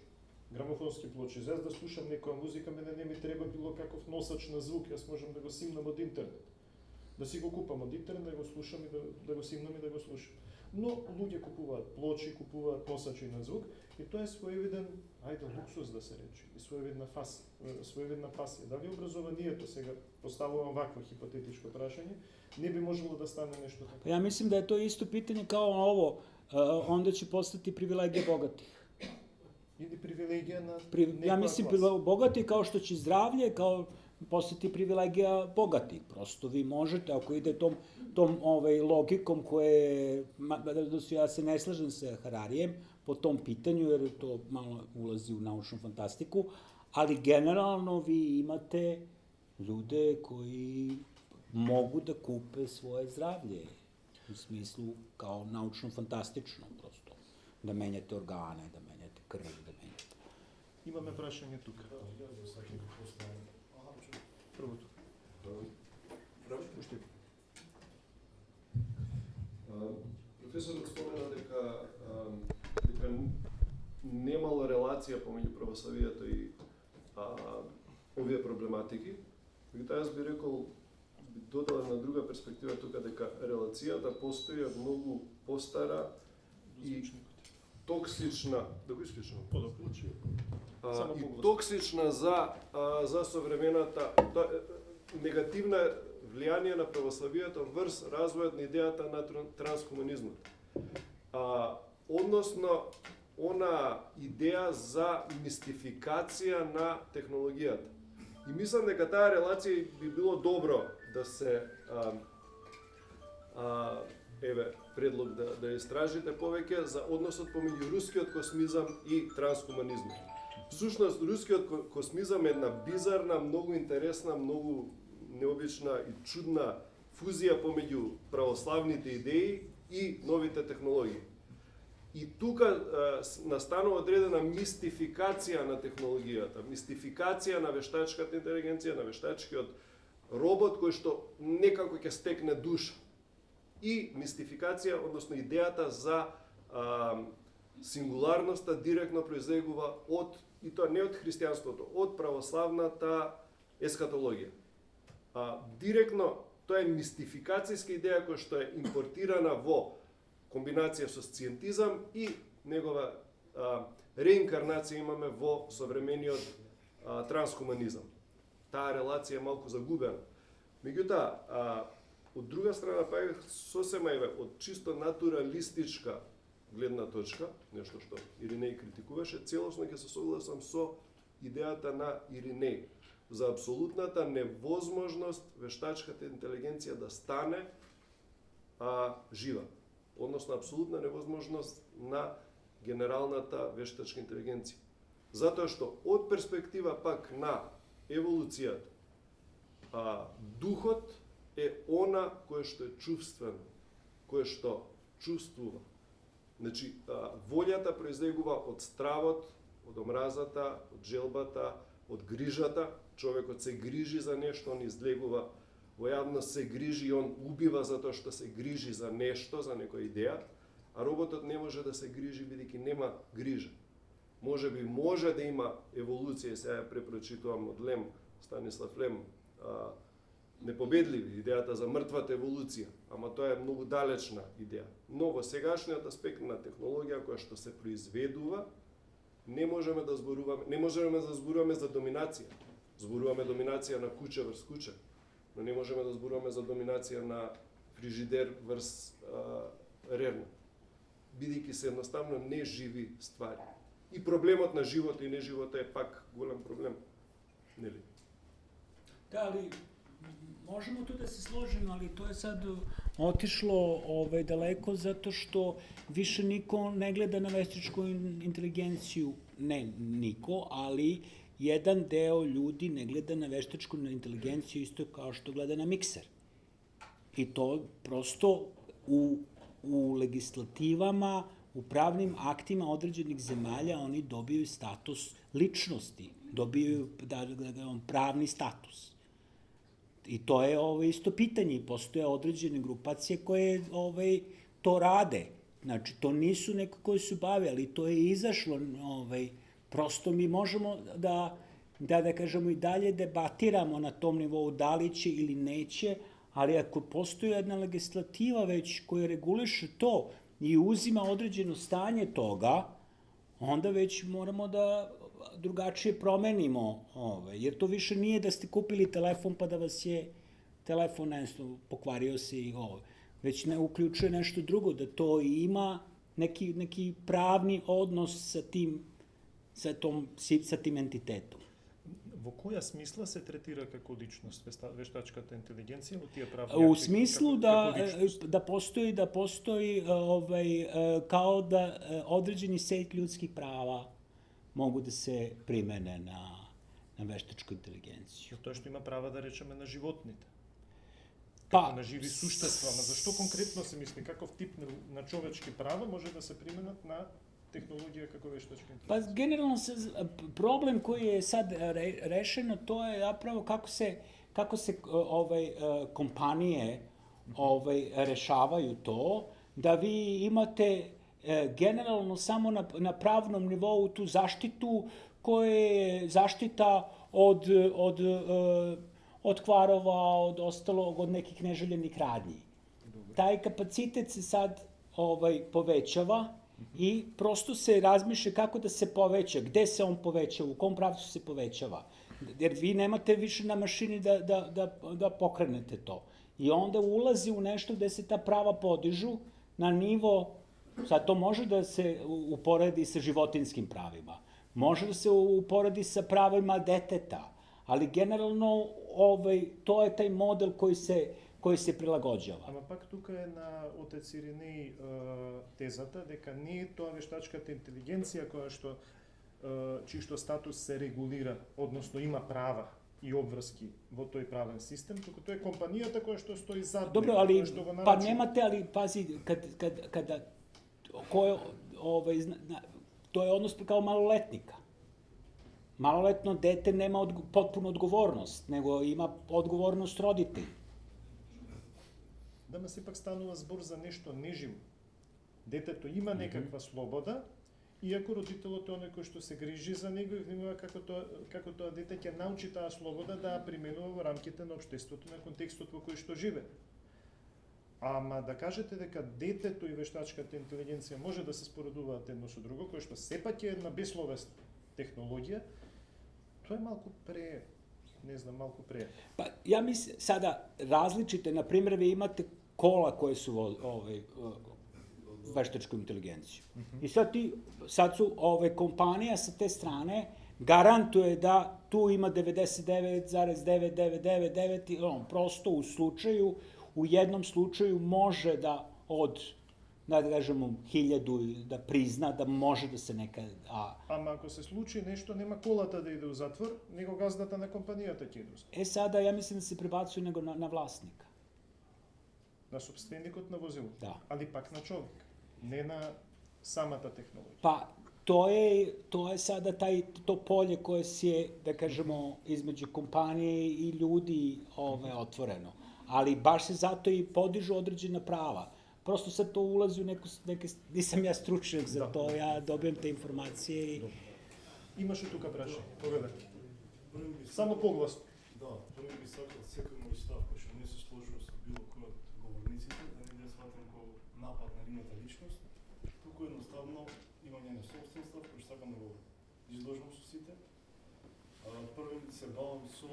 [SPEAKER 1] грамофонски плочи. За да слушам некоја музика, мене не ми треба било каков носач на звук, јас можам да го симнам од интернет. Да си го купам од интернет, да го слушам и да го симнам и да го слушам. Но луѓе купуваат плочи, купуваат носачи на звук и тоа е своевиден, луксус да се рече, и своевидна пасија. Дали образованието, сега поставувам вакво хипотетичко прашање, не би можело да стане нешто така?
[SPEAKER 2] Ja mislim da je to isto pitanje kao ovo, onda će postati privilegija bogatih.
[SPEAKER 1] Или привилегија на
[SPEAKER 2] Ja mislim bogati kao što će zdravlje, kao postati privilegija bogatih. Prosto vi možete, ako ide tom logikom koje, ja se ne slažem sa Hararijem po tom pitanju, jer to malo ulazi u naučnu fantastiku, ali generalno vi imate ljude koji mogu da kupe svoje zdravlje, u smislu kao naučno fantastično prosto, da menjate organe, da menjate krv, da menjate.
[SPEAKER 1] Имаме прашање тука. Првото.
[SPEAKER 6] Професорот спомена дека немало релација помеѓу православието и овие проблематики. Меѓутоа јас би рекол, би додал една друга перспектива тука, дека релацијата постои многу постара и токсична, да го исклучам, и токсична за современата негативна влијание на православието врз развојот на идејата на транскомунизмот. Односно, она идеја за мистификација на технологијата. И мислам дека таа релација би било добро да се предлог да истражите повеќе за односот помеѓу рускиот космизам и транскомунизмот. Всушност, рускиот космизам е една бизарна, многу интересна, многу необична и чудна фузија помеѓу православните идеи и новите технологии. И тука настанува одредена мистификација на технологијата, мистификација на вештачката интелигенција, на вештачкиот робот кој што некако ќе стекне душа. И мистификација, односно идејата за сингуларноста директно произлегува од, и тоа не од христијанството, од православната ескатологија. Директно тоа е мистификацијска идеја која што е импортирана во комбинација со сциентизам и негова реинкарнација имаме во современиот трансхуманизам. Таа релација е малку загубена. Меѓутоа, од друга страна, па сосема од чисто натуралистичка гледна точка, нешто што Иринеј критикуваше, целосно ќе се согласам со идејата на Иринеј за апсолутната невозможност вештачката интелигенција да стане жива. Односно, апсолутна невозможност на генералната вештачка интелигенција. Затоа што од перспектива пак на еволуцијата, духот е она кое што е чувствено, кое што чувствува. Значи, волјата произлегува од стравот, од омразата, од желбата, од грижата. Човекот се грижи за нешто, он излегува во јавност, се грижи и он убива затоа што се грижи за нешто, за некоја идеја, а роботот не може да се грижи бидејќи нема грижа. Може би може да има еволуција, сега ја препрочитувам од Лем, Станислав Лем, непобедливи, идејата за мртвата еволуција, ама тоа е многу далечна идеја. Но во сегашниот аспект на технологија која што се произведува, не можеме да зборуваме за доминација. Зборуваме доминација на куче врз куче, но не можеме да зборуваме за доминација на фрижидер врз рерна, бидејќи се едноставно неживи ствари. И проблемот на живот и неживот е пак голем проблем, нели?
[SPEAKER 2] Да, ali možemo tu da se složimo, ali to je sad otišlo daleko zato što više niko ne gleda na veštačku inteligenciju, ne niko, ali jedan deo ljudi ne gleda na veštačku inteligenciju isto kao što gleda na mikser. I to prosto u legislativama, u pravnim aktima određenih zemalja oni dobiju status ličnosti, dobiju pravni status. I to je isto pitanje i postoje određene grupacije koje to rade. Znači, to nisu neko koji su bavi, ali to je izašlo. Prosto mi možemo da kažemo i dalje debatiramo na tom nivou da li će ili neće, ali ako postoji jedna legislativa već koja reguliše to i uzima određeno stanje toga, onda već moramo da drugačije promenimo, jer to više nije da ste kupili telefon pa da vas je telefon pokvario se i već ne uključuje nešto drugo, da to ima neki pravni odnos sa tim entitetom.
[SPEAKER 1] Во која смисла се третира како личност вештачката интелигенција во тие правни?
[SPEAKER 2] U smislu da postoji kao da određeni set ljudskih prava mogu da se primene na veštačku inteligenciju.
[SPEAKER 1] Тоа што има права да речеме на животните.
[SPEAKER 2] Па,
[SPEAKER 1] на живи суштества, ама зашто конкретно се мисли каков тип на човечки права може да се применат на tehnologija kako veštačka inteligencija?
[SPEAKER 2] Pa generalno problem koji je sad rešeno, to je zapravo kako se kompanije rešavaju to, da vi imate generalno samo na pravnom nivou tu zaštitu koja je zaštita od kvarova, od ostalog, od nekih neželjenih radnji. Taj kapacitet se sad povećava i prosto se razmišlja kako da se poveća, gde se on povećava, u kom pravcu se povećava. Jer vi nemate više na mašini da pokrenete to. I onda ulazi u nešto gde se ta prava podižu na nivo, sad to može da se uporedi sa životinskim pravima, može da se uporedi sa pravima deteta, ali generalno to je taj model koji se prilagođava.
[SPEAKER 1] Ама пак тука е на отец Иринеј тезата дека не е тоа вештачката интелигенција чиј што статус се регулира, односно има права и обврски во тој правен систем, туку тоа е компанијата која што стои зад.
[SPEAKER 2] Dobro, ali pa nemate, ali pazi, kada to je odnos kao maloletnika. Maloletno dete nema potpunu odgovornost, nego ima odgovornost roditelj.
[SPEAKER 1] Да, ма сепак станува збор за нешто неживо. Детето има некаква слобода, иако родителот е оној кој што се грижи за него и внимава како тоа дете ќе научи таа слобода да ја применува во рамките на општеството, на контекстот во кој што живе. Ама да кажете дека детето и вештачката интелигенција може да се споредуваат едно со друго, кое што сепак е една бессловесна технологија, тоа е малку малку пре.
[SPEAKER 2] Pa ja mislim sada različite, na primjer vi imate kola koje su veštačku inteligenciju. I sad su kompanija sa te strane garantuje da tu ima 99,9999 i prosto u jednom slučaju može da da kažemo 1000 da prizna da može da se neka...
[SPEAKER 1] Ама ако се случи нешто, нема колата да иде у затвор, него газдата на компанијата ќе иде.
[SPEAKER 2] Sada ja mislim da se prebacuje nego na vlasnika.
[SPEAKER 1] На собственикот на возилото.
[SPEAKER 2] Da.
[SPEAKER 1] Ali пак на човек, не на самата технологија.
[SPEAKER 2] Pa, to je sada to polje koje je, da kažemo, između kompanije i ljudi otvoreno. Ali baš se zato i podižu određena prava. Prosto sad to ulazi u neke nisam ja stručnjak za to, ja dobijem te informacije i...
[SPEAKER 1] Имаше тука прашање, поведај. Само погласно.
[SPEAKER 7] Да, први би сакал секој мој став кој што не се сложува со било кој од говорниците, да не да сватам како напад на нивната личност, туку едноставно имање на собствен став кој што сакам да го изложам со сите. Први се бавам со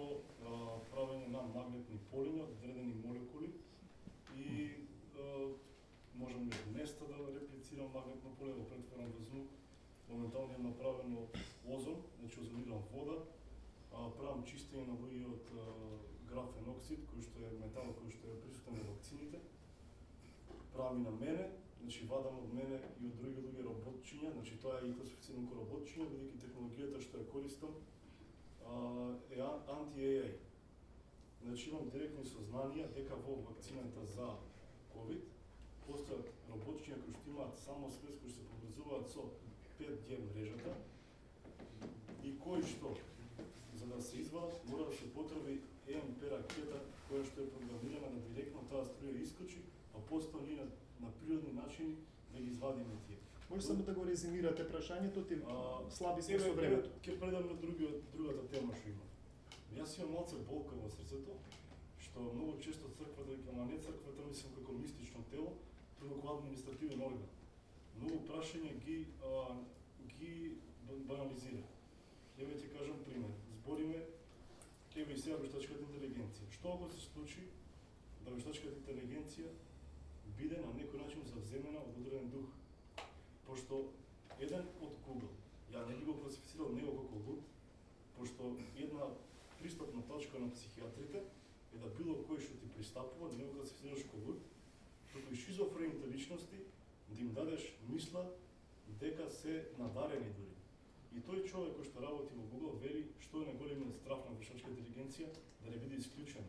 [SPEAKER 7] правење на магнетни полиња од одредени молекули и можам и од места да реплицирам магнетно поле, да претворам во звук. Моментално е направено озон, значи озонирам вода, правам чистење на луѓе од графен оксид, кој што е метал кој што е присутен во вакцините. Правам и на мене, значи вадам од мене и од други луѓе работчиња, значи тоа е и класифицирано како работчиња, бидејќи технологијата што ја користам е анти-AI. Значи имам директни сознанија дека во вакцината за COVID постојат работчиња кои што имаат само свес, кои се поврзуваат со 5G мрежата и кои што, за да се извадат, мора да се потреби EMP ракета која што е програмирана да директно таа струја искочи, а после ние на природни начини да ги извадиме тие.
[SPEAKER 1] Може само да го резимирате прашањето, ти слаби сме со времето.
[SPEAKER 7] Ќе предам на другата тема што имам. Јас имам малце болка во срцето, што многу често црквата, ама не црквата, мислам како мистично тело, туку како административен орган. Многу прашања ги банализира. Еве ќе кажам пример. Збориме, еве и сега вештачката интелигенција. Што ако се случи да вештачката интелигенција биде на некој начин завземена од одреден дух? Пошто еден од Google, ја не би го класифицирал него како луд, пошто една пристапна точка на психијатрите е да било кој што ти пристапува, да не го класифицираш како луд, туку и шизофрените личности да им дадеш мисла дека се надарени дури. И тој човек кој што работи во Google вели што е најголемиот страф на вештачка интелигенција да не биде исклучен.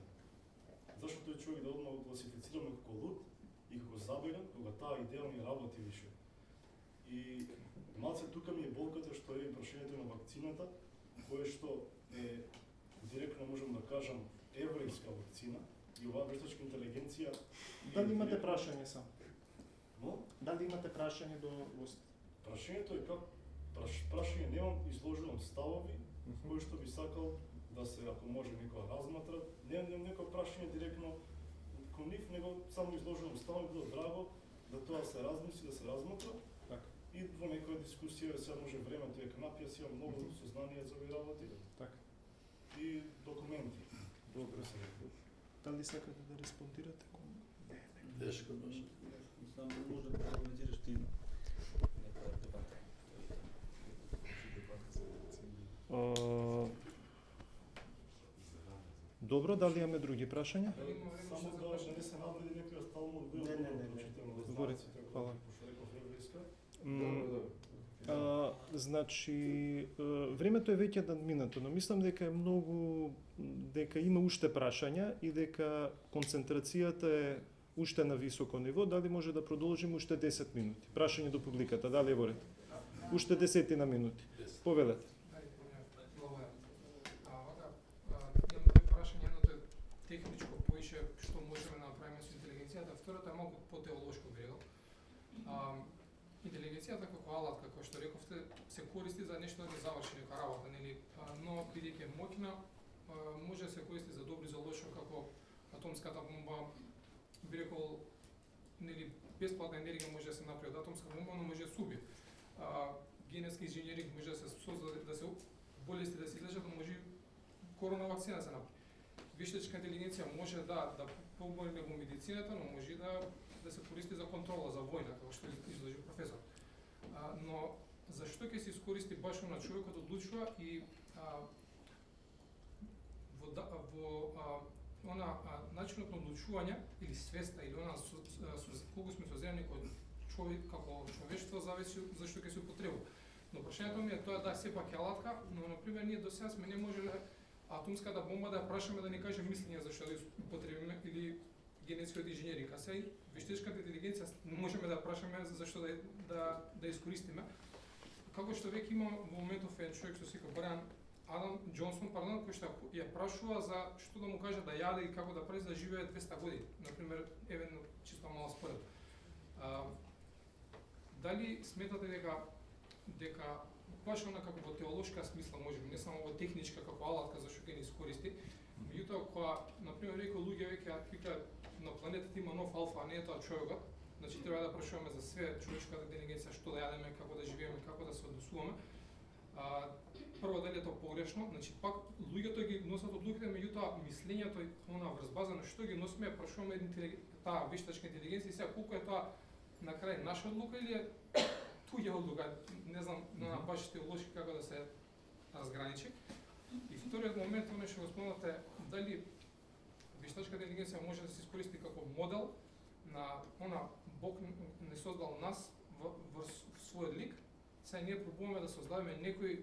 [SPEAKER 7] Зашто тој човек да одма го класифицираме како луд и како забавен кога таа идеја не работи више. И малце тука ми е болката што е прашањето на вакцината, кое што е директно можам да кажам еврејска вакцина и оваа вештачка интелигенција.
[SPEAKER 1] Дали имате прашање сам?
[SPEAKER 7] Но?
[SPEAKER 1] Дали имате прашање до гост?
[SPEAKER 7] Прашањето е како прашање немам, изложувам ставови кои што би сакал да се, ако може, некоја разматра. Немам некој прашање директно кон нив, него само изложувам ставови, било драго да тоа се размисли, да се разматра.
[SPEAKER 1] Така.
[SPEAKER 7] И во некоја дискусија, сега може времето е канапија, си имам многу сознание за овие работи.
[SPEAKER 1] Така.
[SPEAKER 7] И документи.
[SPEAKER 1] Добро се. Дали сакате да респондирате?
[SPEAKER 5] Тешко баш.
[SPEAKER 3] Само може да организираш ти некоја дебата.
[SPEAKER 1] Добро, дали имаме други прашања?
[SPEAKER 7] Само да не се навреди некоја стално одбил.
[SPEAKER 1] Збори, фала. Значи, времето е веќе надминато, но мислам дека е многу, дека има уште прашања и дека концентрацијата е уште на високо ниво. Дали може да продолжиме уште 10 минути? Прашање до публиката, дали е во ред? Уште 10 минути. Повелете.
[SPEAKER 8] техничко поише што можеме да направиме со интелигенцијата, второто е малку по-теолошко би рекол. Интелигенцијата како алат, како што рековте, се користи за нешто да ги заврши нека работа, нели? Но бидејќи е моќна, може да се користи за добро и за лошо, како атомската бомба, би рекол, нели, бесплатна енергија може да се направи од атомска бомба, но може да се убие. Генетски инженеринг може да се создаде, да се болести да се излечат, но може и корона вакцина да се направи. Вештачка интелигенција може да помогне во медицината, но може и да се користи за контрола, за војна, како што изложи професор. Но зашто ќе се искористи баш на човекот одлучува и во начинот на одлучување или свеста или она колку сме соземни кој човек како човештво зависи зашто ќе се употребува. Но прашањето ми е тоа да сепак е алатка, но например ние до сега сме не можеле атомската бомба да ја прашаме да ни каже мислење зашто да ја употребиме или генетскиот инженеринг. А сега вештачката интелигенција можеме да прашаме зашто да искористиме. Како што веќе има во моментов еден човек што се вика Адам Џонсон, кој што ја прашува за што да му каже да јаде и како да прави за да живее 200 години. Например, евено чисто мала според. Дали сметате дека баш она како во теолошка смисла можеби, не само во техничка како алатка зашто ќе ни искористи, меѓутоа кога на пример некои луѓе веќе викаат на планетата има нов алфа, а не е тоа човекот, значи треба да прашуваме за све човечката интелигенција, што да јадеме, како да живееме, како да се однесуваме. Прво дали е тоа погрешно, значи пак луѓето ги носат одлуките, меѓутоа мислењето и она врз база на што ги носиме, прашуваме таа вештачка интелигенција и сега колку е тоа на крај наша одлука или е туѓа одлука, не знам на баш теолошки како да се разграничи. И вториот момент, оно што го спомнате, дали вештачката интелигенција може да се искористи како модел на она Бог не создал нас во својот лик. Сега ние пробуваме да создаваме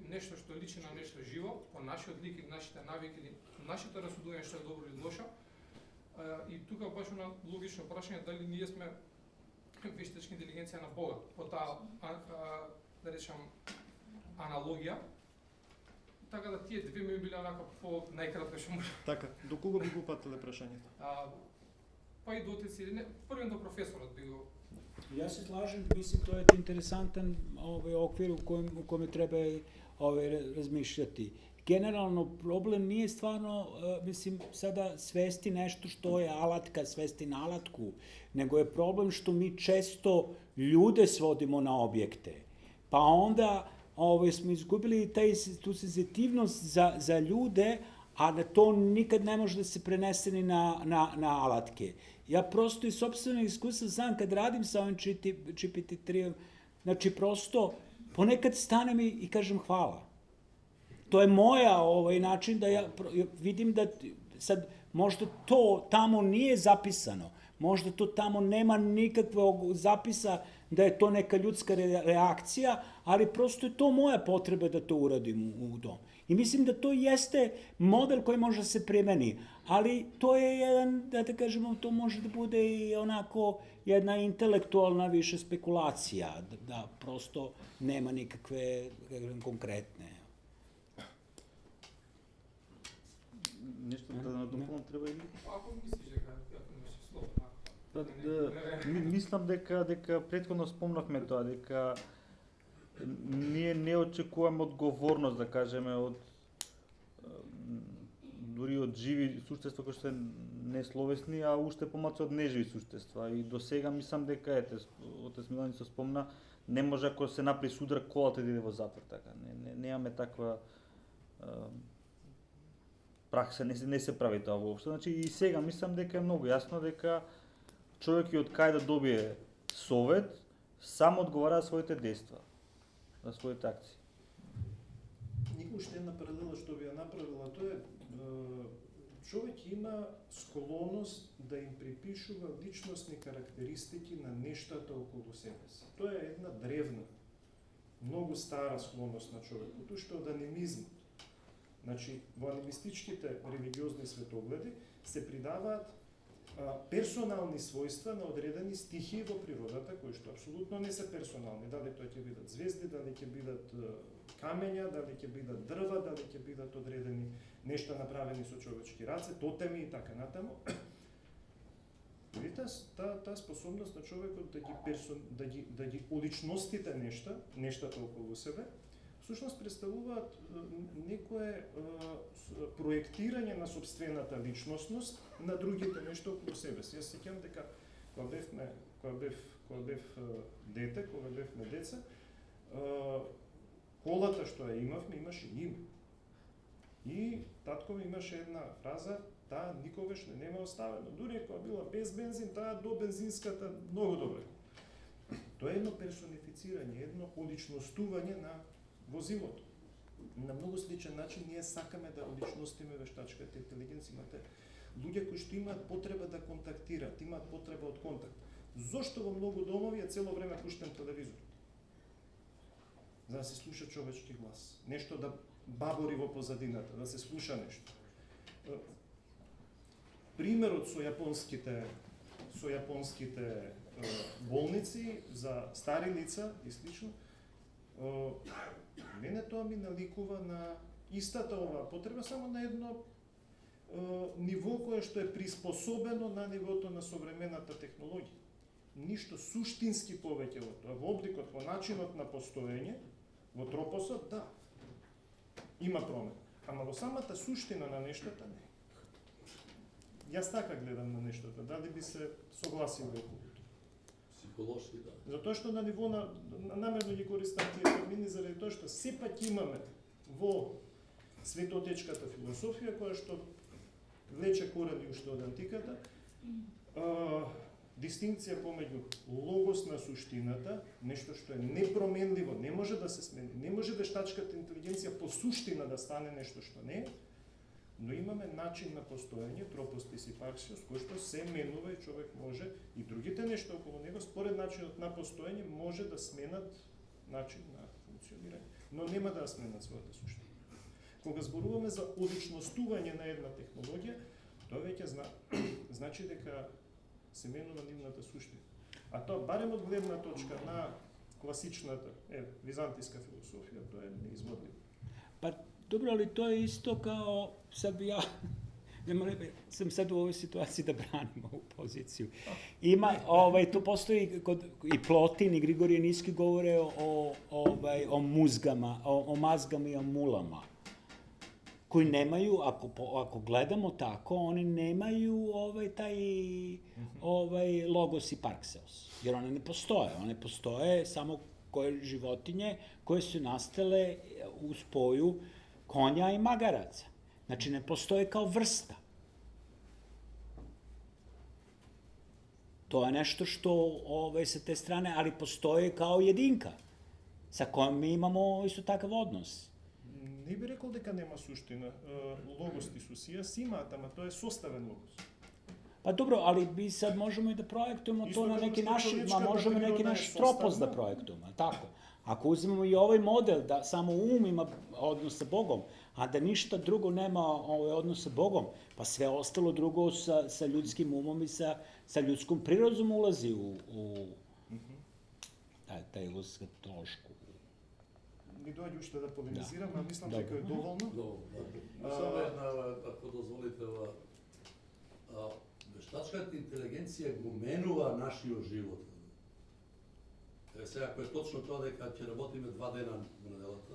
[SPEAKER 8] нешто што личи на нешто живо, по нашиот лик или нашите навики или нашите расудување што е добро или лошо. И тука баш на логично прашање дали ние сме вештачка интелигенција на Бога, по таа да речам аналогија. Така да тие две ми биле онака по најкратко што може.
[SPEAKER 1] Така, до кого би го упатиле прашањето?
[SPEAKER 8] Па и до отец или не, првен до професорот би го.
[SPEAKER 2] Ja se slažem, mislim to je interesantan okvir u kome treba razmišljati. Generalno problem nije stvarno, mislim, sada svesti nešto što je alatka, svesti na alatku, nego je problem što mi često ljude svodimo na objekte. Pa onda smo izgubili tu senzitivnost za ljude, a da to nikad ne može da se prenese ni na alatke. Ja prosto iz sopstvenog iskustva znam kad radim sa ovim GPT-3, znači prosto ponekad stanem i kažem hvala. To je moja način da ja vidim da sad možda to tamo nije zapisano, možda to tamo nema nikakvog zapisa da je to neka ljudska reakcija, ali prosto je to moja potreba da to uradim u tom. I mislim da to jeste model koji može da se primeni, ali to je jedan, da kažemo, to može da bude i onako jedna intelektualna više spekulacija, da prosto nema nikakve konkretne.
[SPEAKER 3] Нешто да надополнам треба или?
[SPEAKER 8] Ако мислиш дека имаш слово.
[SPEAKER 3] Мислам дека претходно спомнавме тоа, дека ние не очекуваме одговорност, да кажеме, од дури од живи суштества кои се несловесни, а уште помалку од неживи суштества. И до сега мислам дека отец Миланица спомна, не може ако се направи судар колата да иде во затвор, така. Немаме таква пракса, не се прави тоа воопшто. Значи и сега мислам дека е многу јасно дека човек и од кај да добие совет, сам одговара за своите дејства, за своите акции.
[SPEAKER 1] Никој уште една паралела што би ја направила, тоа е човек има склоност да им припишува личностни карактеристики на нештата околу себе си. Тоа е една древна, многу стара склоност на човекот, уште од анимизмот. Значи, во анимистичките религиозни светогледи се придаваат персонални својства на одредени стихии во природата, кои што апсолутно не се персонални, дали тоа ќе бидат звезди, дали ќе бидат камења, дали ќе бидат дрва, дали ќе бидат одредени нешта направени со човечки раце, тотеми и така натаму. Видите, таа способност на човекот да ги уличностите нештата околу себе, всушност представуваат некое проектирање на собствената личностност на другите нешто околу себе. Јас се сеќавам дека кога бев дете, кога бевме деца, колата што ја имавме имаше име. И татко ми имаше една фраза: таа никогаш не нема оставено. Дури кога била без бензин, таа до бензинската многу добре. Тоа е едно персонифицирање, едно уличностување на возилото. На многу сличен начин ние сакаме да уличностиме вештачката интелигенција. Имате луѓе кои што имаат потреба да контактираат, имаат потреба од контакт. Зошто во многу домови е цело време пуштен телевизор? За да се слуша човечки глас. Нешто да бабори во позадината, да се слуша нешто. Примерот со јапонските болници за стари лица и слично, мене тоа ми наликува на истата оваа потреба, само на едно ниво кое што е приспособено на нивото на современата технологија. Ништо суштински повеќе во тоа, во обликот, во начинот на постоење, во тропосот, да, има промена. Ама во самата суштина на нештата не. Јас така гледам на нештата, дали би се согласил околу тоа?
[SPEAKER 5] Психолошки, да.
[SPEAKER 1] Затоа што на ниво намерно ги користам тие термини, заради тоа што сепак имаме во светотечката философија, која што влече корени уште од антиката, дистинкција помеѓу логос на суштината, нешто што е непроменливо, не може да се смени, не може вештачката интелигенција по суштина да стане нешто што не е, но имаме начин на постоење, тропостис и парксиос, кој што се менува и човек може и другите нешта околу него, според начинот на постоење, може да сменат начин на функционирање, но нема да сменат својата суштина. Кога зборуваме за уличностување на една технологија, тоа веќе значи дека се менува нивната суштина. А тоа, барем од гледна точка на класичната византиска философија, тоа е неизводливо.
[SPEAKER 2] Pa dobro, ali to je isto kao, sad bi ja, sam sad u ovoj situaciji da branim ovu poziciju. Ima, tu postoji, i Plotin i Grigorije Niski govore o muzgama, o mazgama i o mulama, koji nemaju, ako gledamo tako, oni nemaju taj logos i parkseos, jer one ne postoje samo koje životinje koje su nastale u spoju konja i magaraca. Znači, ne postoje kao vrsta. To je nešto što sa te strane, ali postoje kao jedinka sa kojom mi imamo isto takav odnos.
[SPEAKER 1] Не би рекол дека нема суштина. Логос и сусија си имаат, ама тоа е составен логос.
[SPEAKER 2] Pa dobro, ali mi sad možemo i da projektujemo to na neki naš tropos da projektujemo, tako? Ako uzmemo i ovaj model da samo ima odnos sa Bogom, a da ništa drugo nema odnos sa Bogom, pa sve ostalo drugo sa ljudskim umom i sa ljudskom prirodom ulazi u taj eskatološku.
[SPEAKER 1] Mi dođu уште да полемизирам, а мислам дека е доволно.
[SPEAKER 5] Само една, ако дозволите, вештачката интелигенција го менува нашиот живот. Сега, ако е точно тоа дека ќе работиме 2 дена во неделата,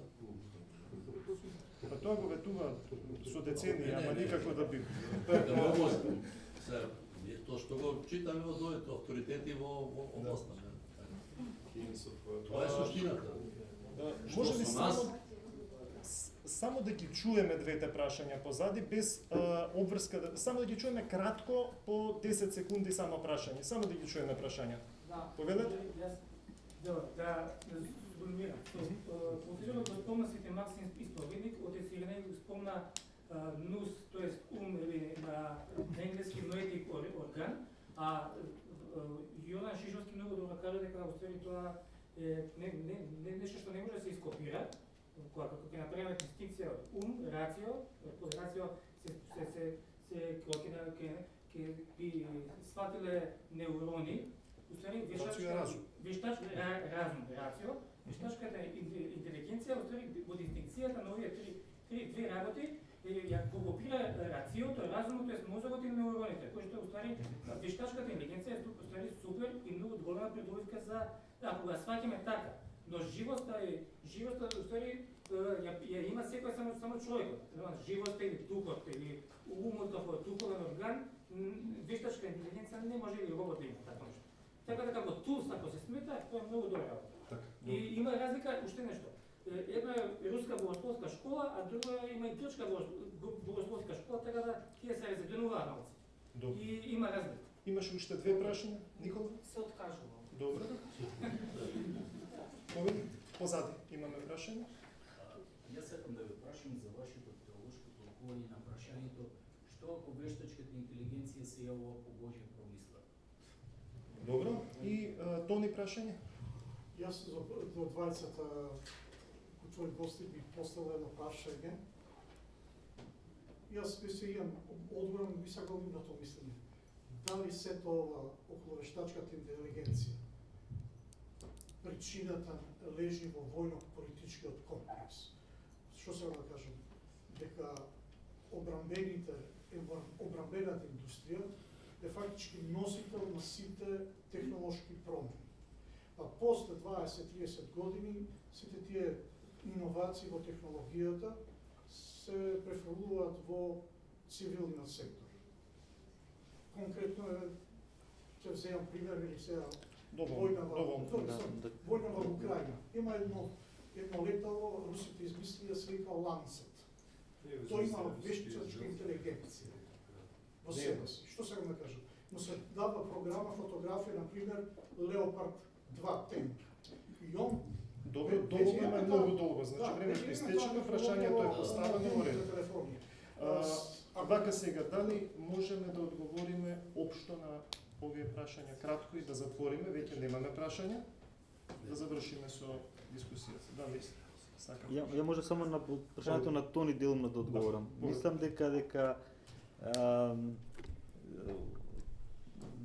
[SPEAKER 1] Па тоа го ветува со деценија, ама никако да би.
[SPEAKER 5] Тоа што го читаме од новите авторитети во областта. Тоа е суштината.
[SPEAKER 1] Може ли само да ги чуеме двете прашања позади, без обврска, само да ги чуеме кратко, по 10 секунди само прашање, само да ги чуеме прашања. Повелете?
[SPEAKER 9] Да сформулирам. Повторно го спомна Свети Максим Исповедник, отец Иринеј го спомна нус, тоест ум или на енглески ноетик орган, а Јован Шишовски многу добро кажа дека уствари тоа не нешто што не може да се ископира, кога ќе направиме дистинкција ум, рацио, под рацио се ќе би сватиле неврони, уствари
[SPEAKER 1] Рацио е разум.
[SPEAKER 9] рацио, вештачката интелигенција, уствари во дистинкцијата на овие две работи, ја го копира рациото, разумот, е мозокот и невроните, кој што уствари вештачката интелигенција е уствари супер и многу голема предувидка за ако го сваќаме така. Но живоста уствари ја има секој само човекот. Живоста или духот или умот како духовен орган, вештачка интелигенција не може или робот да има така нешто. Така да како тулс ако се смета, тоа е многу добра работа.
[SPEAKER 1] Така.
[SPEAKER 9] И има разлика уште нешто. Една е руска богословска школа, а друга има и грчка богословска школа, така да тие се разединуваат малку.
[SPEAKER 1] Добро.
[SPEAKER 9] И има разлика.
[SPEAKER 1] Имаш уште две прашања, Никола?
[SPEAKER 9] Се откажувам.
[SPEAKER 1] Добро. Овие позади имаме прашање.
[SPEAKER 10] Јас сакам да ве прашам за вашето теолошко толкување на прашањето што ако вештачката интелигенција се јавува по Божја промисла?
[SPEAKER 1] Добро. И Тони прашање?
[SPEAKER 11] Јас до двајцата твои гости би поставил едно прашање. Јас би се имам одговорен, би сакал на тоа мислење. Дали сето ова околу вештачката интелигенција причината лежи во војно-политичкиот комплекс? Што се да кажам? Дека одбранбената индустрија е фактички носител на сите технолошки промени. А после 20-30 години сите тие иновации во технологијата се префрлуваат во цивилниот сектор. Конкретно ќе вземам пример или сега војна во Украина. Има едно летало, русите измислија, се вика Lancet. Тој има вештачка интелигенција во себе си. Што сега да кажам? Но се дава програма, фотографија, на пример, Leopard 2 танк. И он
[SPEAKER 1] Добро, долго е многу долго, значи времето истече, прашањето е поставено во ред. Вака сега, дали можеме да одговориме општо на овие прашања кратко и да затвориме, веќе немаме прашања, да завршиме со дискусијата. Дали сакам?
[SPEAKER 3] Ја може само на прашањето на Тони делумно да одговорам. Мислам дека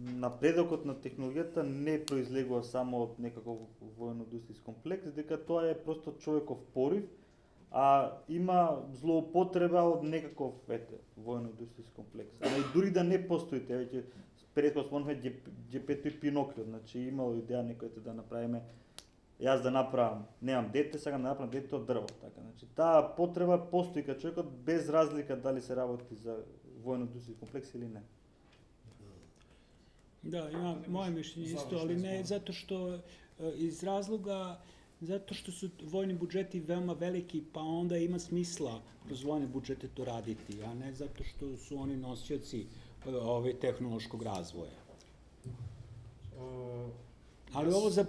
[SPEAKER 3] напредокот на технологијата не произлегува само од некаков војно-индустријски комплекс, дека тоа е просто човеков порив, а има злоупотреба од некаков војно-индустријски комплекс. А и дури да не постои, веќе предходно спомнавме Џепето и Пинокио, значи имало идеја некој да направиме, јас да направам, немам дете, сакам да направам дете од дрво, така. Значи таа потреба постои кај човекот без разлика дали се работи за војно-индустријски комплекс или не.
[SPEAKER 2] Da, ima moje mišljenje isto, ali ne zato što iz razloga zato što su vojni budžeti veoma veliki, pa onda ima smisla kroz vojne budžete to raditi, a ne zato što su oni nosioci tehnološkog razvoja. Ali ovo za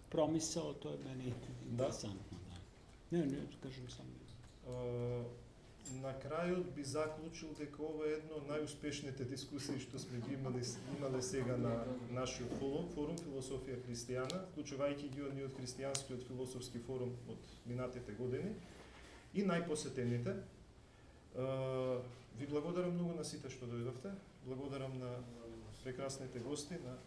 [SPEAKER 2] promisao, to je meni interesantno. Ne, kažem samo.
[SPEAKER 1] На крајот би заклучил дека ова е едно од најуспешните дискусии што сме ги имале сега на нашиот форум Философија христијана, вклучувајќи ги од христијанскиот философски форум од минатите години и најпосетените. Ви благодарам многу на сите што дојдовте. Благодарам на прекрасните гости, на